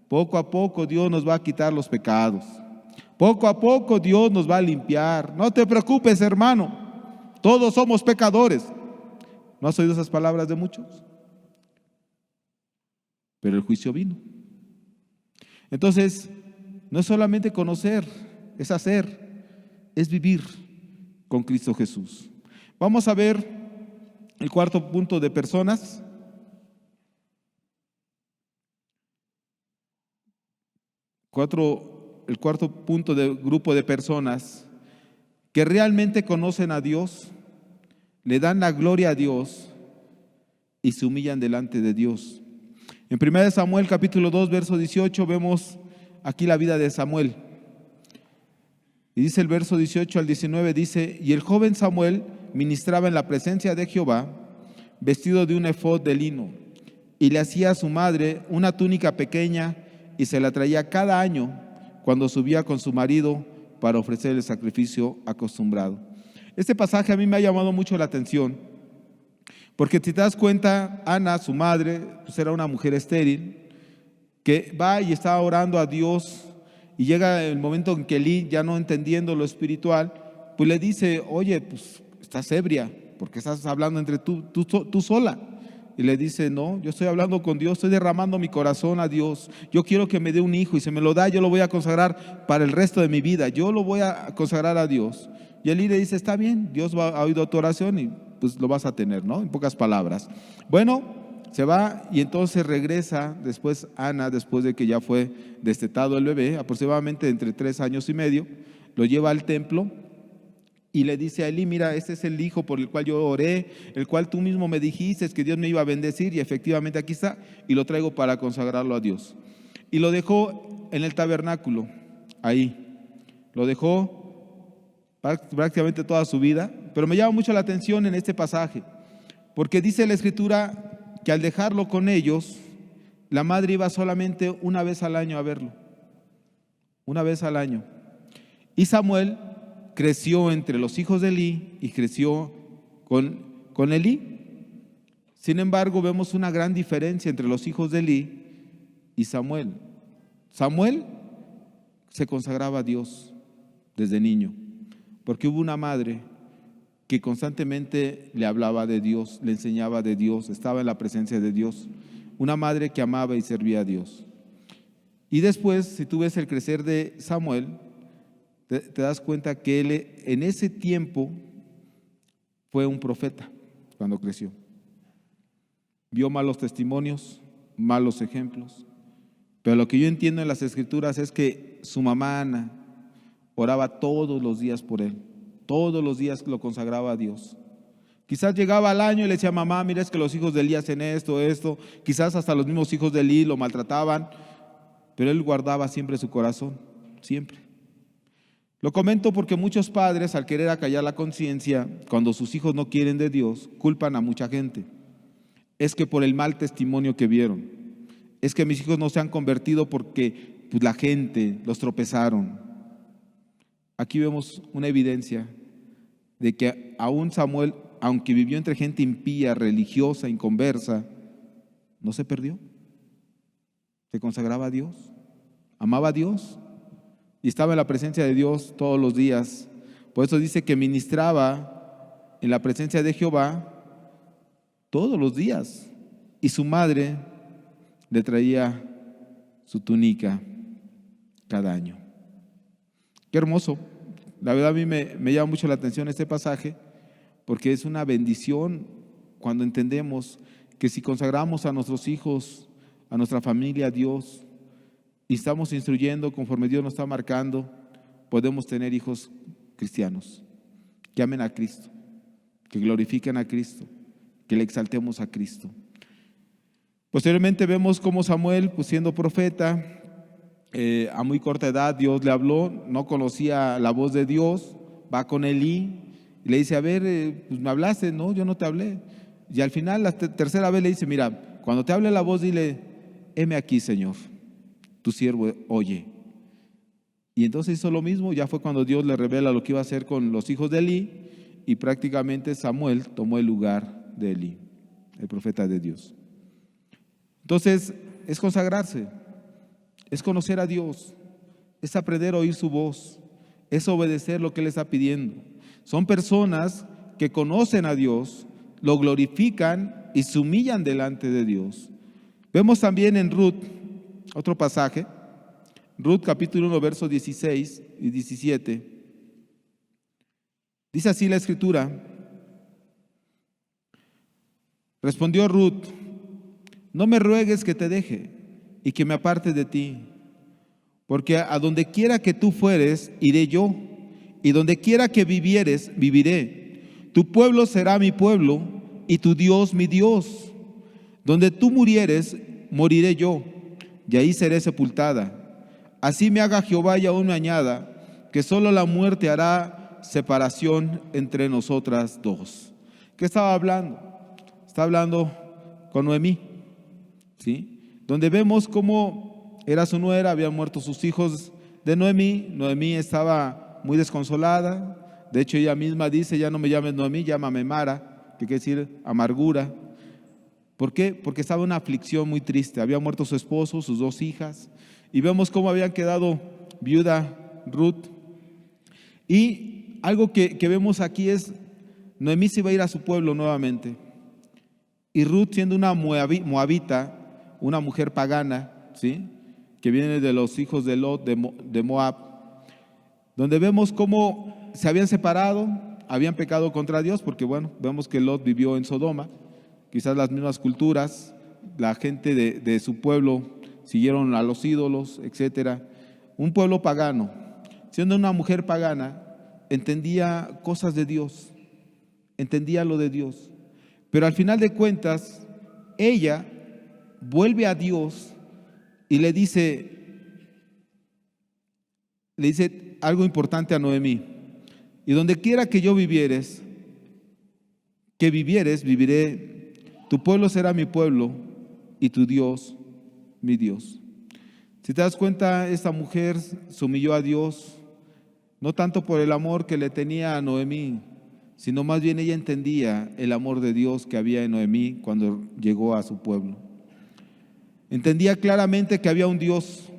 poco a poco Dios nos va a quitar los pecados. Poco a poco Dios nos va a limpiar. No te preocupes, hermano, todos somos pecadores. ¿No has oído esas palabras de muchos? Pero el juicio vino. Entonces, no es solamente conocer, es hacer, es vivir con Cristo Jesús. Vamos a ver el cuarto punto de personas. El cuarto punto de grupo de personas que realmente conocen a Dios, le dan la gloria a Dios y se humillan delante de Dios. En 1 Samuel capítulo 2, verso 18 vemos aquí la vida de Samuel. Y dice el verso 18 al 19, dice, y el joven Samuel ministraba en la presencia de Jehová, vestido de un efod de lino, y le hacía a su madre una túnica pequeña y se la traía cada año cuando subía con su marido para ofrecer el sacrificio acostumbrado. Este pasaje a mí me ha llamado mucho la atención, porque si te das cuenta, Ana, su madre, pues era una mujer estéril, que va y está orando a Dios, y llega el momento en que Elí, ya no entendiendo lo espiritual, pues le dice, oye, pues estás ebria, porque estás hablando entre tú sola. Y le dice, no, yo estoy hablando con Dios, estoy derramando mi corazón a Dios. Yo quiero que me dé un hijo y si me lo da, yo lo voy a consagrar para el resto de mi vida. Yo lo voy a consagrar a Dios. Y Elí le dice, está bien, Dios ha oído tu oración y pues lo vas a tener, ¿no? En pocas palabras. Bueno, se va y entonces regresa después Ana, después de que ya fue destetado el bebé, aproximadamente entre 3 años y medio, lo lleva al templo. Y le dice a Elí, mira, este es el hijo por el cual yo oré, el cual tú mismo me dijiste que Dios me iba a bendecir y efectivamente aquí está y lo traigo para consagrarlo a Dios. Y lo dejó en el tabernáculo, ahí. Lo dejó prácticamente toda su vida, pero me llama mucho la atención en este pasaje, porque dice la Escritura que al dejarlo con ellos, la madre iba solamente una vez al año a verlo, una vez al año. Y Samuel creció entre los hijos de Elí y creció con Elí. Sin embargo, vemos una gran diferencia entre los hijos de Elí y Samuel. Samuel se consagraba a Dios desde niño, porque hubo una madre que constantemente le hablaba de Dios, le enseñaba de Dios, estaba en la presencia de Dios. Una madre que amaba y servía a Dios. Y después, si tú ves el crecer de Samuel, te das cuenta que él en ese tiempo fue un profeta cuando creció. Vio malos testimonios, malos ejemplos. Pero lo que yo entiendo en las Escrituras es que su mamá Ana oraba todos los días por él. Todos los días lo consagraba a Dios. Quizás llegaba al año y le decía, mamá, mira, es que los hijos de Elí hacen esto. Quizás hasta los mismos hijos de Elí lo maltrataban, pero él guardaba siempre su corazón, siempre. Lo comento porque muchos padres, al querer acallar la conciencia, cuando sus hijos no quieren de Dios, culpan a mucha gente. Es que por el mal testimonio que vieron, es que mis hijos no se han convertido porque pues, la gente los tropezaron. Aquí vemos una evidencia de que aún Samuel, aunque vivió entre gente impía, religiosa, inconversa, no se perdió. Se consagraba a Dios, amaba a Dios y estaba en la presencia de Dios todos los días. Por eso dice que ministraba en la presencia de Jehová todos los días y su madre le traía su túnica cada año. Qué hermoso. La verdad a mí me llama mucho la atención este pasaje porque es una bendición cuando entendemos que si consagramos a nuestros hijos, a nuestra familia a Dios y estamos instruyendo conforme Dios nos está marcando, podemos tener hijos cristianos que amen a Cristo, que glorifiquen a Cristo, que le exaltemos a Cristo. Posteriormente vemos cómo Samuel, pues siendo profeta, a muy corta edad Dios le habló, no conocía la voz de Dios, va con Elí y le dice, a ver, pues me hablaste, no, yo no te hablé. Y al final, la tercera vez le dice, mira, cuando te hable la voz, dile, heme aquí, Señor, tu siervo oye. Y entonces hizo lo mismo, ya fue cuando Dios le revela lo que iba a hacer con los hijos de Elí, y prácticamente Samuel tomó el lugar de Elí, el profeta de Dios. Entonces, es consagrarse, es conocer a Dios, es aprender a oír su voz, es obedecer lo que Él está pidiendo. Son personas que conocen a Dios, lo glorifican y se humillan delante de Dios. Vemos también en Ruth, otro pasaje, Ruth capítulo 1, versos 16 y 17. Dice así la Escritura: respondió Ruth, no me ruegues que te deje y que me aparte de ti, porque a donde quiera que tú fueres, iré yo, y donde quiera que vivieres, viviré. Tu pueblo será mi pueblo, y tu Dios mi Dios. Donde tú murieres, moriré yo, y ahí seré sepultada. Así me haga Jehová y aún me añada, que solo la muerte hará separación entre nosotras dos. ¿Qué estaba hablando? Está hablando con Noemí, ¿sí? Donde vemos cómo era su nuera, habían muerto sus hijos de Noemí. Noemí estaba muy desconsolada. De hecho, ella misma dice, ya no me llames Noemí, llámame Mara, que quiere decir amargura. ¿Por qué? Porque estaba en una aflicción muy triste. Había muerto su esposo, sus dos hijas, y vemos cómo habían quedado viuda Ruth. Y algo que vemos aquí es, Noemí se iba a ir a su pueblo nuevamente. Y Ruth, siendo una moabita, una mujer pagana, ¿sí?, que viene de los hijos de Lot, de Moab, donde vemos cómo se habían separado, habían pecado contra Dios, porque bueno, vemos que Lot vivió en Sodoma, quizás las mismas culturas, la gente de su pueblo siguieron a los ídolos, etcétera. Un pueblo pagano, siendo una mujer pagana, entendía cosas de Dios, entendía lo de Dios, pero al final de cuentas, ella vuelve a Dios y le dice algo importante a Noemí: y donde quiera que yo vivieres, viviré. Tu pueblo será mi pueblo y tu Dios mi Dios. Si te das cuenta, esta mujer se humilló a Dios, no tanto por el amor que le tenía a Noemí, sino más bien ella entendía el amor de Dios que había en Noemí cuando llegó a su pueblo. Entendía claramente que había un Dios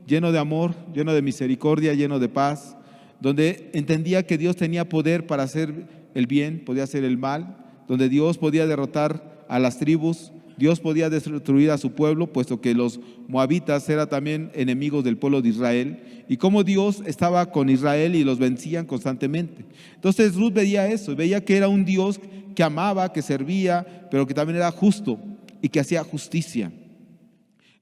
lleno de amor, lleno de misericordia, lleno de paz, donde entendía que Dios tenía poder para hacer el bien, podía hacer el mal, donde Dios podía derrotar a las tribus, Dios podía destruir a su pueblo, puesto que los moabitas eran también enemigos del pueblo de Israel, y cómo Dios estaba con Israel y los vencían constantemente. Entonces Ruth veía eso, veía que era un Dios que amaba, que servía, pero que también era justo y que hacía justicia.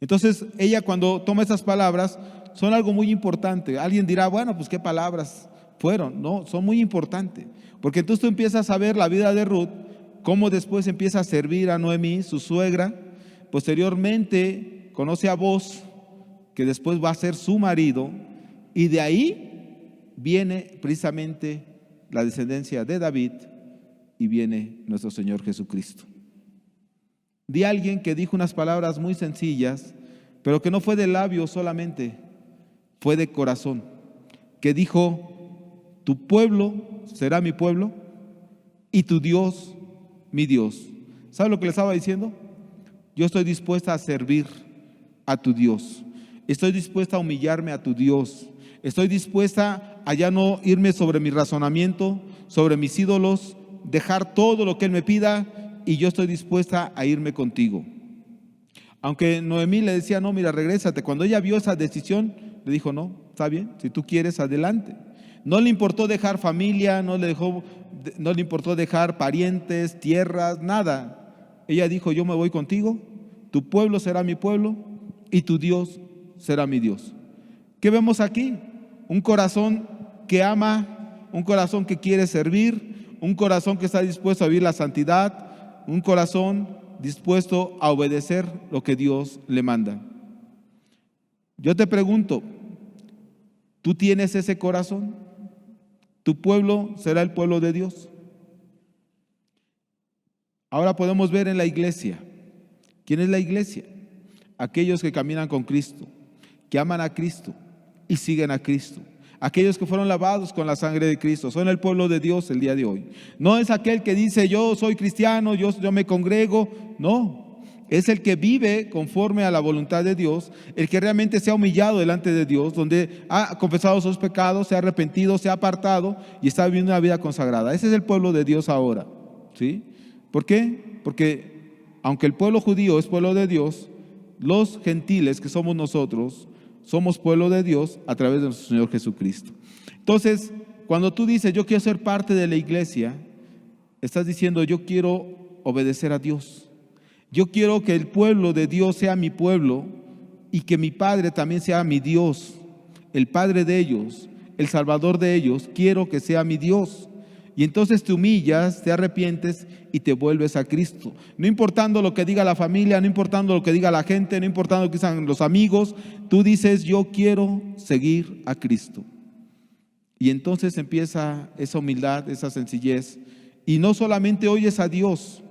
Entonces ella, cuando toma esas palabras, son algo muy importante. Alguien dirá, bueno, pues qué palabras fueron. No, son muy importantes, porque entonces tú empiezas a ver la vida de Ruth, cómo después empieza a servir a Noemí, su suegra. Posteriormente conoce a Boz, que después va a ser su marido, y de ahí viene precisamente la descendencia de David y viene nuestro Señor Jesucristo. De alguien que dijo unas palabras muy sencillas, pero que no fue de labios solamente, fue de corazón, que dijo: tu pueblo será mi pueblo y tu Dios mi Dios. ¿Sabe lo que le estaba diciendo? Yo estoy dispuesta a servir a tu Dios, estoy dispuesta a humillarme a tu Dios, estoy dispuesta a ya no irme sobre mi razonamiento, sobre mis ídolos, dejar todo lo que Él me pida, y yo estoy dispuesta a irme contigo. Aunque Noemí le decía, no, mira, regrésate. Cuando ella vio esa decisión, le dijo, no, está bien, si tú quieres, adelante. No le importó dejar familia, no le importó dejar parientes, tierras, nada. Ella dijo, yo me voy contigo, tu pueblo será mi pueblo y tu Dios será mi Dios. ¿Qué vemos aquí? Un corazón que ama, un corazón que quiere servir, un corazón que está dispuesto a vivir la santidad, un corazón dispuesto a obedecer lo que Dios le manda. Yo te pregunto, ¿tú tienes ese corazón? ¿Tu pueblo será el pueblo de Dios? Ahora podemos ver en la iglesia. ¿Quién es la iglesia? Aquellos que caminan con Cristo, que aman a Cristo y siguen a Cristo. Aquellos que fueron lavados con la sangre de Cristo, son el pueblo de Dios el día de hoy. No es aquel que dice yo soy cristiano, yo me congrego, no. Es el que vive conforme a la voluntad de Dios, el que realmente se ha humillado delante de Dios, donde ha confesado sus pecados, se ha arrepentido, se ha apartado y está viviendo una vida consagrada. Ese es el pueblo de Dios ahora, ¿sí? ¿Por qué? Porque aunque el pueblo judío es pueblo de Dios, los gentiles que somos nosotros, somos pueblo de Dios a través de nuestro Señor Jesucristo. Entonces, cuando tú dices, yo quiero ser parte de la iglesia, estás diciendo, yo quiero obedecer a Dios. Yo quiero que el pueblo de Dios sea mi pueblo y que mi Padre también sea mi Dios, el Padre de ellos, el Salvador de ellos. Quiero que sea mi Dios. Y entonces te humillas, te arrepientes y te vuelves a Cristo. No importando lo que diga la familia, no importando lo que diga la gente, no importando lo que digan los amigos, tú dices, yo quiero seguir a Cristo. Y entonces empieza esa humildad, esa sencillez. Y no solamente oyes a Dios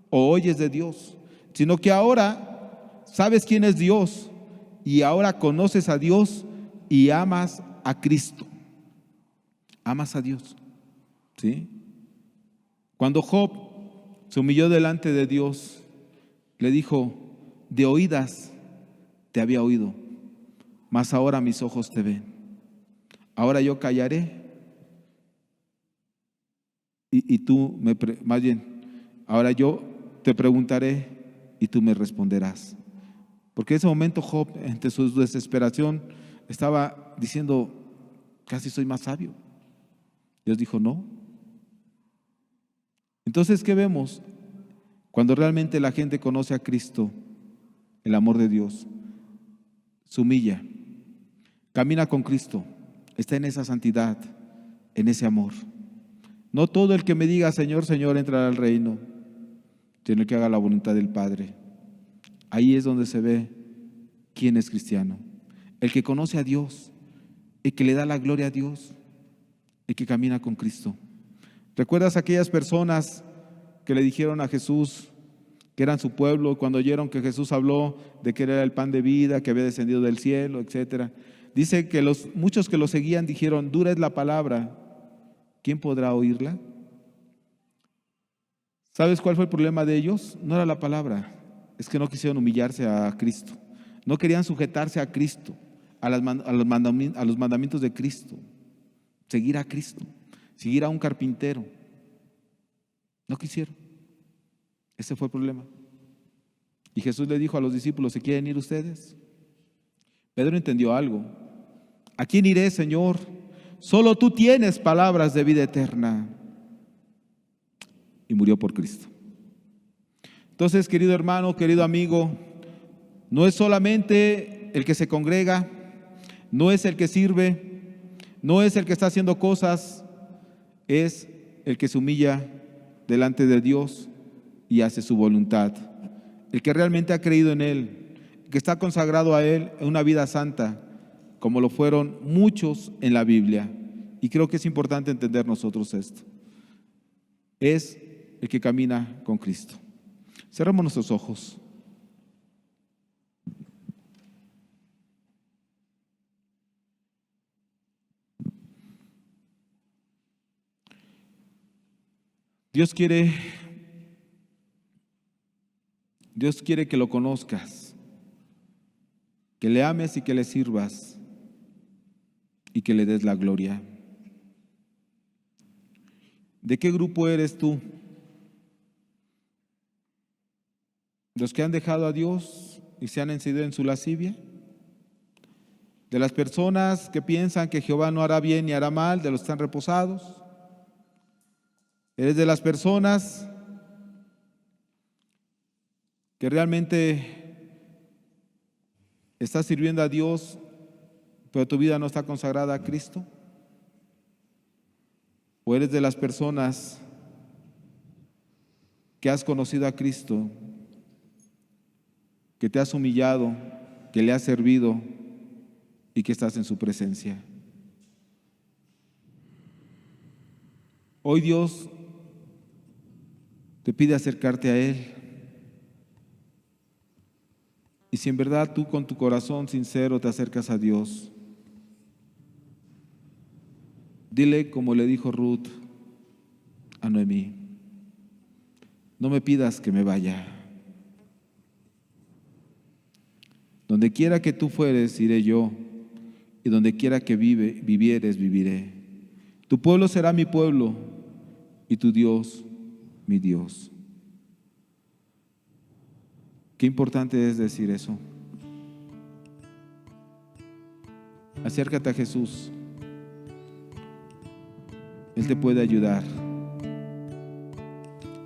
o oyes de Dios, sino que ahora sabes quién es Dios y ahora conoces a Dios y amas a Cristo. Amas a Dios. ¿Sí? Cuando Job se humilló delante de Dios, le dijo, de oídas te había oído, mas ahora mis ojos te ven. Ahora yo callaré y tú más bien, ahora yo te preguntaré y tú me responderás. Porque en ese momento Job, entre su desesperación, estaba diciendo, casi soy más sabio. Dios dijo, no. Entonces, ¿qué vemos? Cuando realmente la gente conoce a Cristo, el amor de Dios, se humilla, camina con Cristo, está en esa santidad, en ese amor. No todo el que me diga Señor, Señor entrará al reino, sino el que haga la voluntad del Padre. Ahí es donde se ve quién es cristiano. El que conoce a Dios, el que le da la gloria a Dios, el que camina con Cristo. ¿Recuerdas aquellas personas que le dijeron a Jesús que eran su pueblo cuando oyeron que Jesús habló de que era el pan de vida, que había descendido del cielo, etcétera? Dice que muchos que lo seguían dijeron, dura es la palabra, ¿quién podrá oírla? ¿Sabes cuál fue el problema de ellos? No era la palabra, es que no quisieron humillarse a Cristo, no querían sujetarse a Cristo, a los mandamientos de Cristo, seguir a Cristo, seguir a un carpintero. No quisieron. Ese fue el problema. Y Jesús le dijo a los discípulos, ¿se quieren ir ustedes? Pedro entendió algo. ¿A quién iré, Señor? Solo tú tienes palabras de vida eterna. Y murió por Cristo. Entonces, querido hermano, querido amigo, no es solamente el que se congrega, no es el que sirve, no es el que está haciendo cosas, es el que se humilla delante de Dios y hace su voluntad. El que realmente ha creído en Él, el que está consagrado a Él en una vida santa, como lo fueron muchos en la Biblia. Y creo que es importante entender nosotros esto. Es el que camina con Cristo. Cerramos nuestros ojos. Dios quiere que lo conozcas, que le ames y que le sirvas y que le des la gloria. ¿De qué grupo eres tú? ¿Los que han dejado a Dios y se han encendido en su lascivia? ¿De las personas que piensan que Jehová no hará bien ni hará mal, de los que están reposados? ¿Eres de las personas que realmente estás sirviendo a Dios, pero tu vida no está consagrada a Cristo? ¿O eres de las personas que has conocido a Cristo, que te has humillado, que le has servido y que estás en su presencia. Hoy Dios te pide acercarte a Él. Y si en verdad tú con tu corazón sincero te acercas a Dios, dile como le dijo Ruth a Noemí: no me pidas que me vaya. Donde quiera que tú fueres, iré yo, y donde quiera que vivieres, viviré. Tu pueblo será mi pueblo, y tu Dios, mi Dios. Qué importante es decir eso. Acércate a Jesús. Él te puede ayudar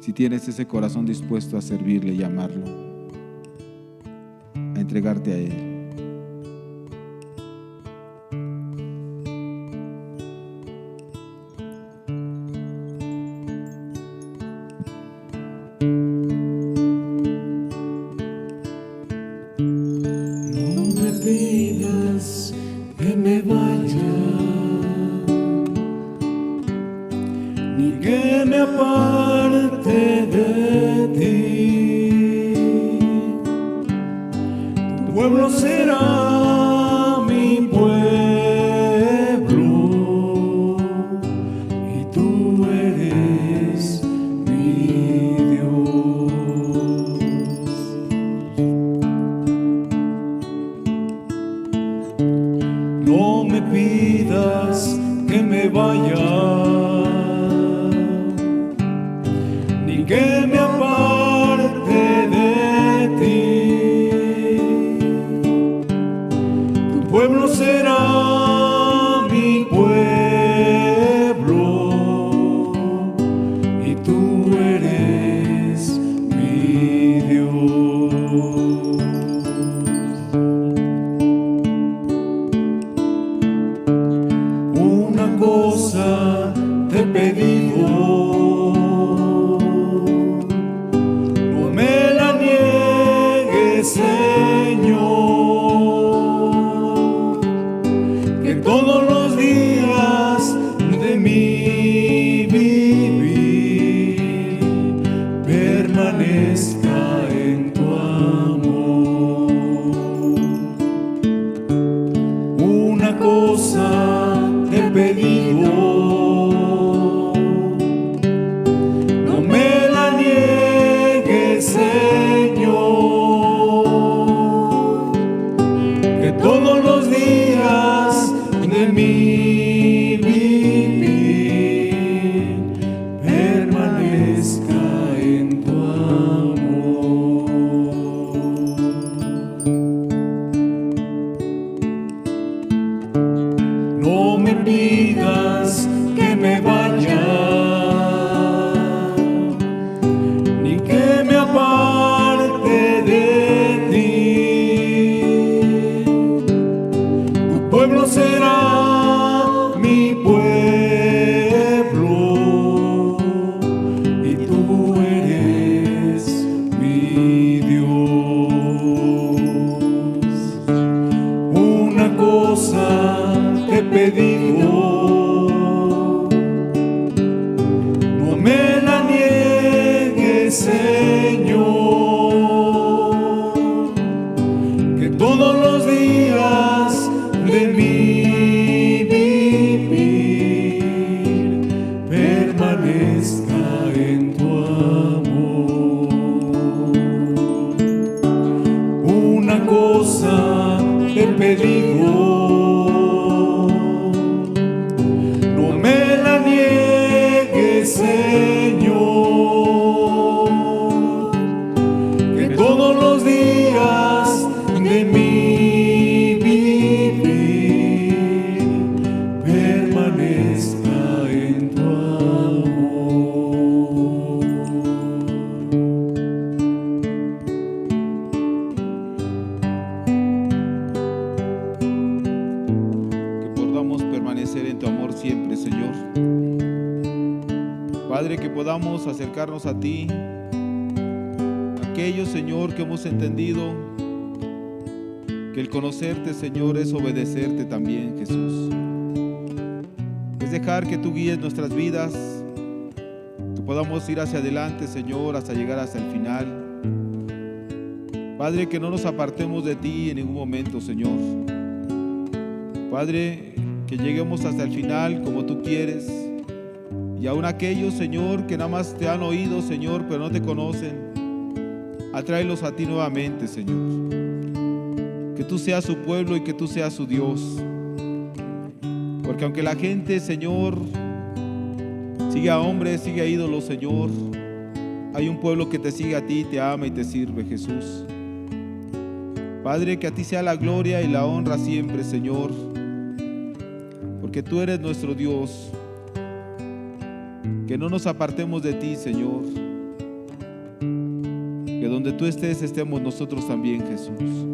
si tienes ese corazón dispuesto a servirle y amarlo, a entregarte a Él. No me pidas que me vaya, ni que me aparte de ti. Tu pueblo será mi pueblo, y tú eres mi Dios. No me pidas que me vaya, ni que me aparte de ti. Tu pueblo será mi pueblo, y tú eres mi Dios. Una cosa te he pedido, no me la niegues, Señor, que todos los días de mi vivir permanezca en tu amor. Una cosa te he pedido, no me la niegues, Señor, que todos los días de mi vivir permanezca en tu amor. No me pidas que me vaya, ni que me aparte de ti. Tu pueblo será mi pueblo, y tú eres mi Dios. Una cosa te he pedido, no me la niegues, Señor, que todos los días de mi vivir permanezca en tu amor. Una cosa te he pedido, no me la niegues, Señor, que todos los días de mi vivir permanezca en tu amor. Que podamos permanecer en tu amor siempre, Señor. Padre, que podamos acercarnos a ti, aquellos, Señor, que hemos entendido Que el conocerte, Señor, es obedecerte también, Jesús. Es dejar que tú guíes nuestras vidas, que podamos ir hacia adelante, Señor, hasta llegar hasta el final. Padre, que no nos apartemos de ti en ningún momento, Señor. Padre, que lleguemos hasta el final como tú quieres. Y aún aquellos, Señor, que nada más te han oído, Señor, pero no te conocen, atráelos a ti nuevamente, Señor. Que tú seas su pueblo y que tú seas su Dios. Porque aunque la gente, Señor, sigue a hombres, sigue a ídolos, Señor, hay un pueblo que te sigue a ti, te ama y te sirve, Jesús. Padre, que a ti sea la gloria y la honra siempre, Señor, porque tú eres nuestro Dios. Que no nos apartemos de ti, Señor. Que donde tú estés, estemos nosotros también, Jesús.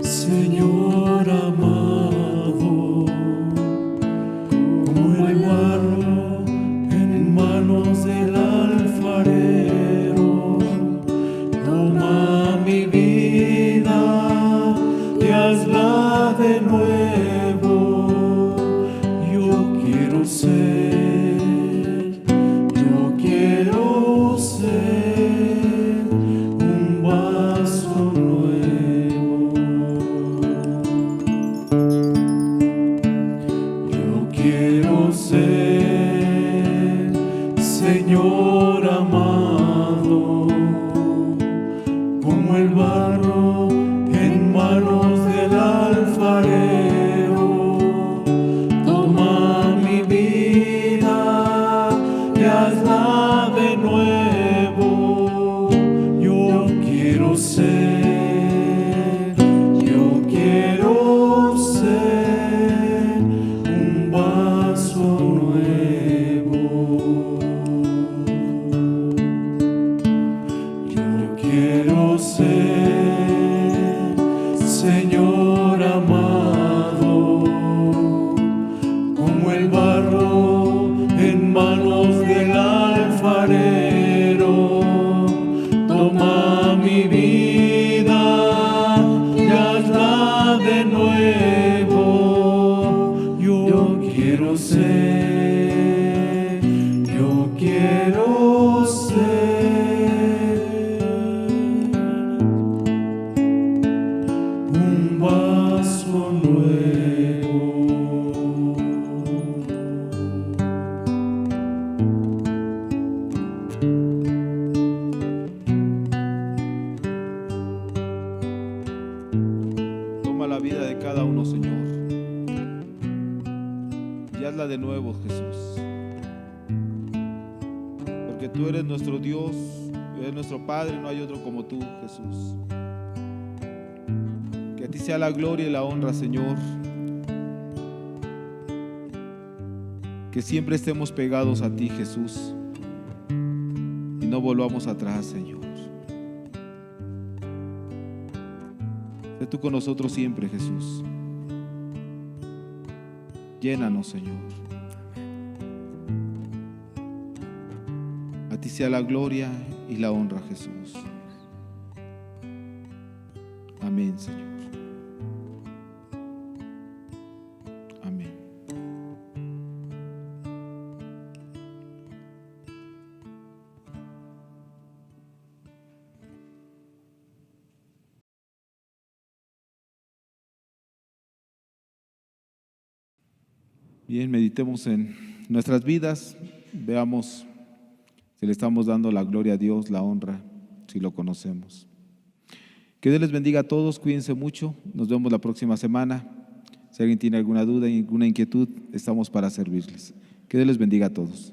Señor amado, como el barro en manos del alfarero, toma mi vida y hazla de nuevo. Yo quiero ser un vaso nuevo. Quiero ser, Señor amado, como el barro en manos del alfarero. Toma mi vida y hazla de nuevo. Yo quiero ser un vaso nuevo. Yo quiero ser, Señor amado, como el barro en manos del alfarero. Toma mi vida y hazla de nuevo. Yo quiero ser un vaso nuevo. Toma la vida de cada uno, Señor, y hazla de nuevo, Jesús. Porque tú eres nuestro Dios, eres nuestro Padre, no hay otro como tú, Jesús. Que a ti sea la gloria y la honra, Señor. Que siempre estemos pegados a ti, Jesús, y no volvamos atrás, Señor. Sé tú con nosotros siempre, Jesús. Llénanos, Señor. A ti sea la gloria y la honra, Jesús. Amén, Señor. Amén. Bien, meditemos en nuestras vidas, veamos si le estamos dando la gloria a Dios, la honra, si lo conocemos. Que Dios les bendiga a todos, cuídense mucho, nos vemos la próxima semana. Si alguien tiene alguna duda y alguna inquietud, estamos para servirles. Que Dios les bendiga a todos.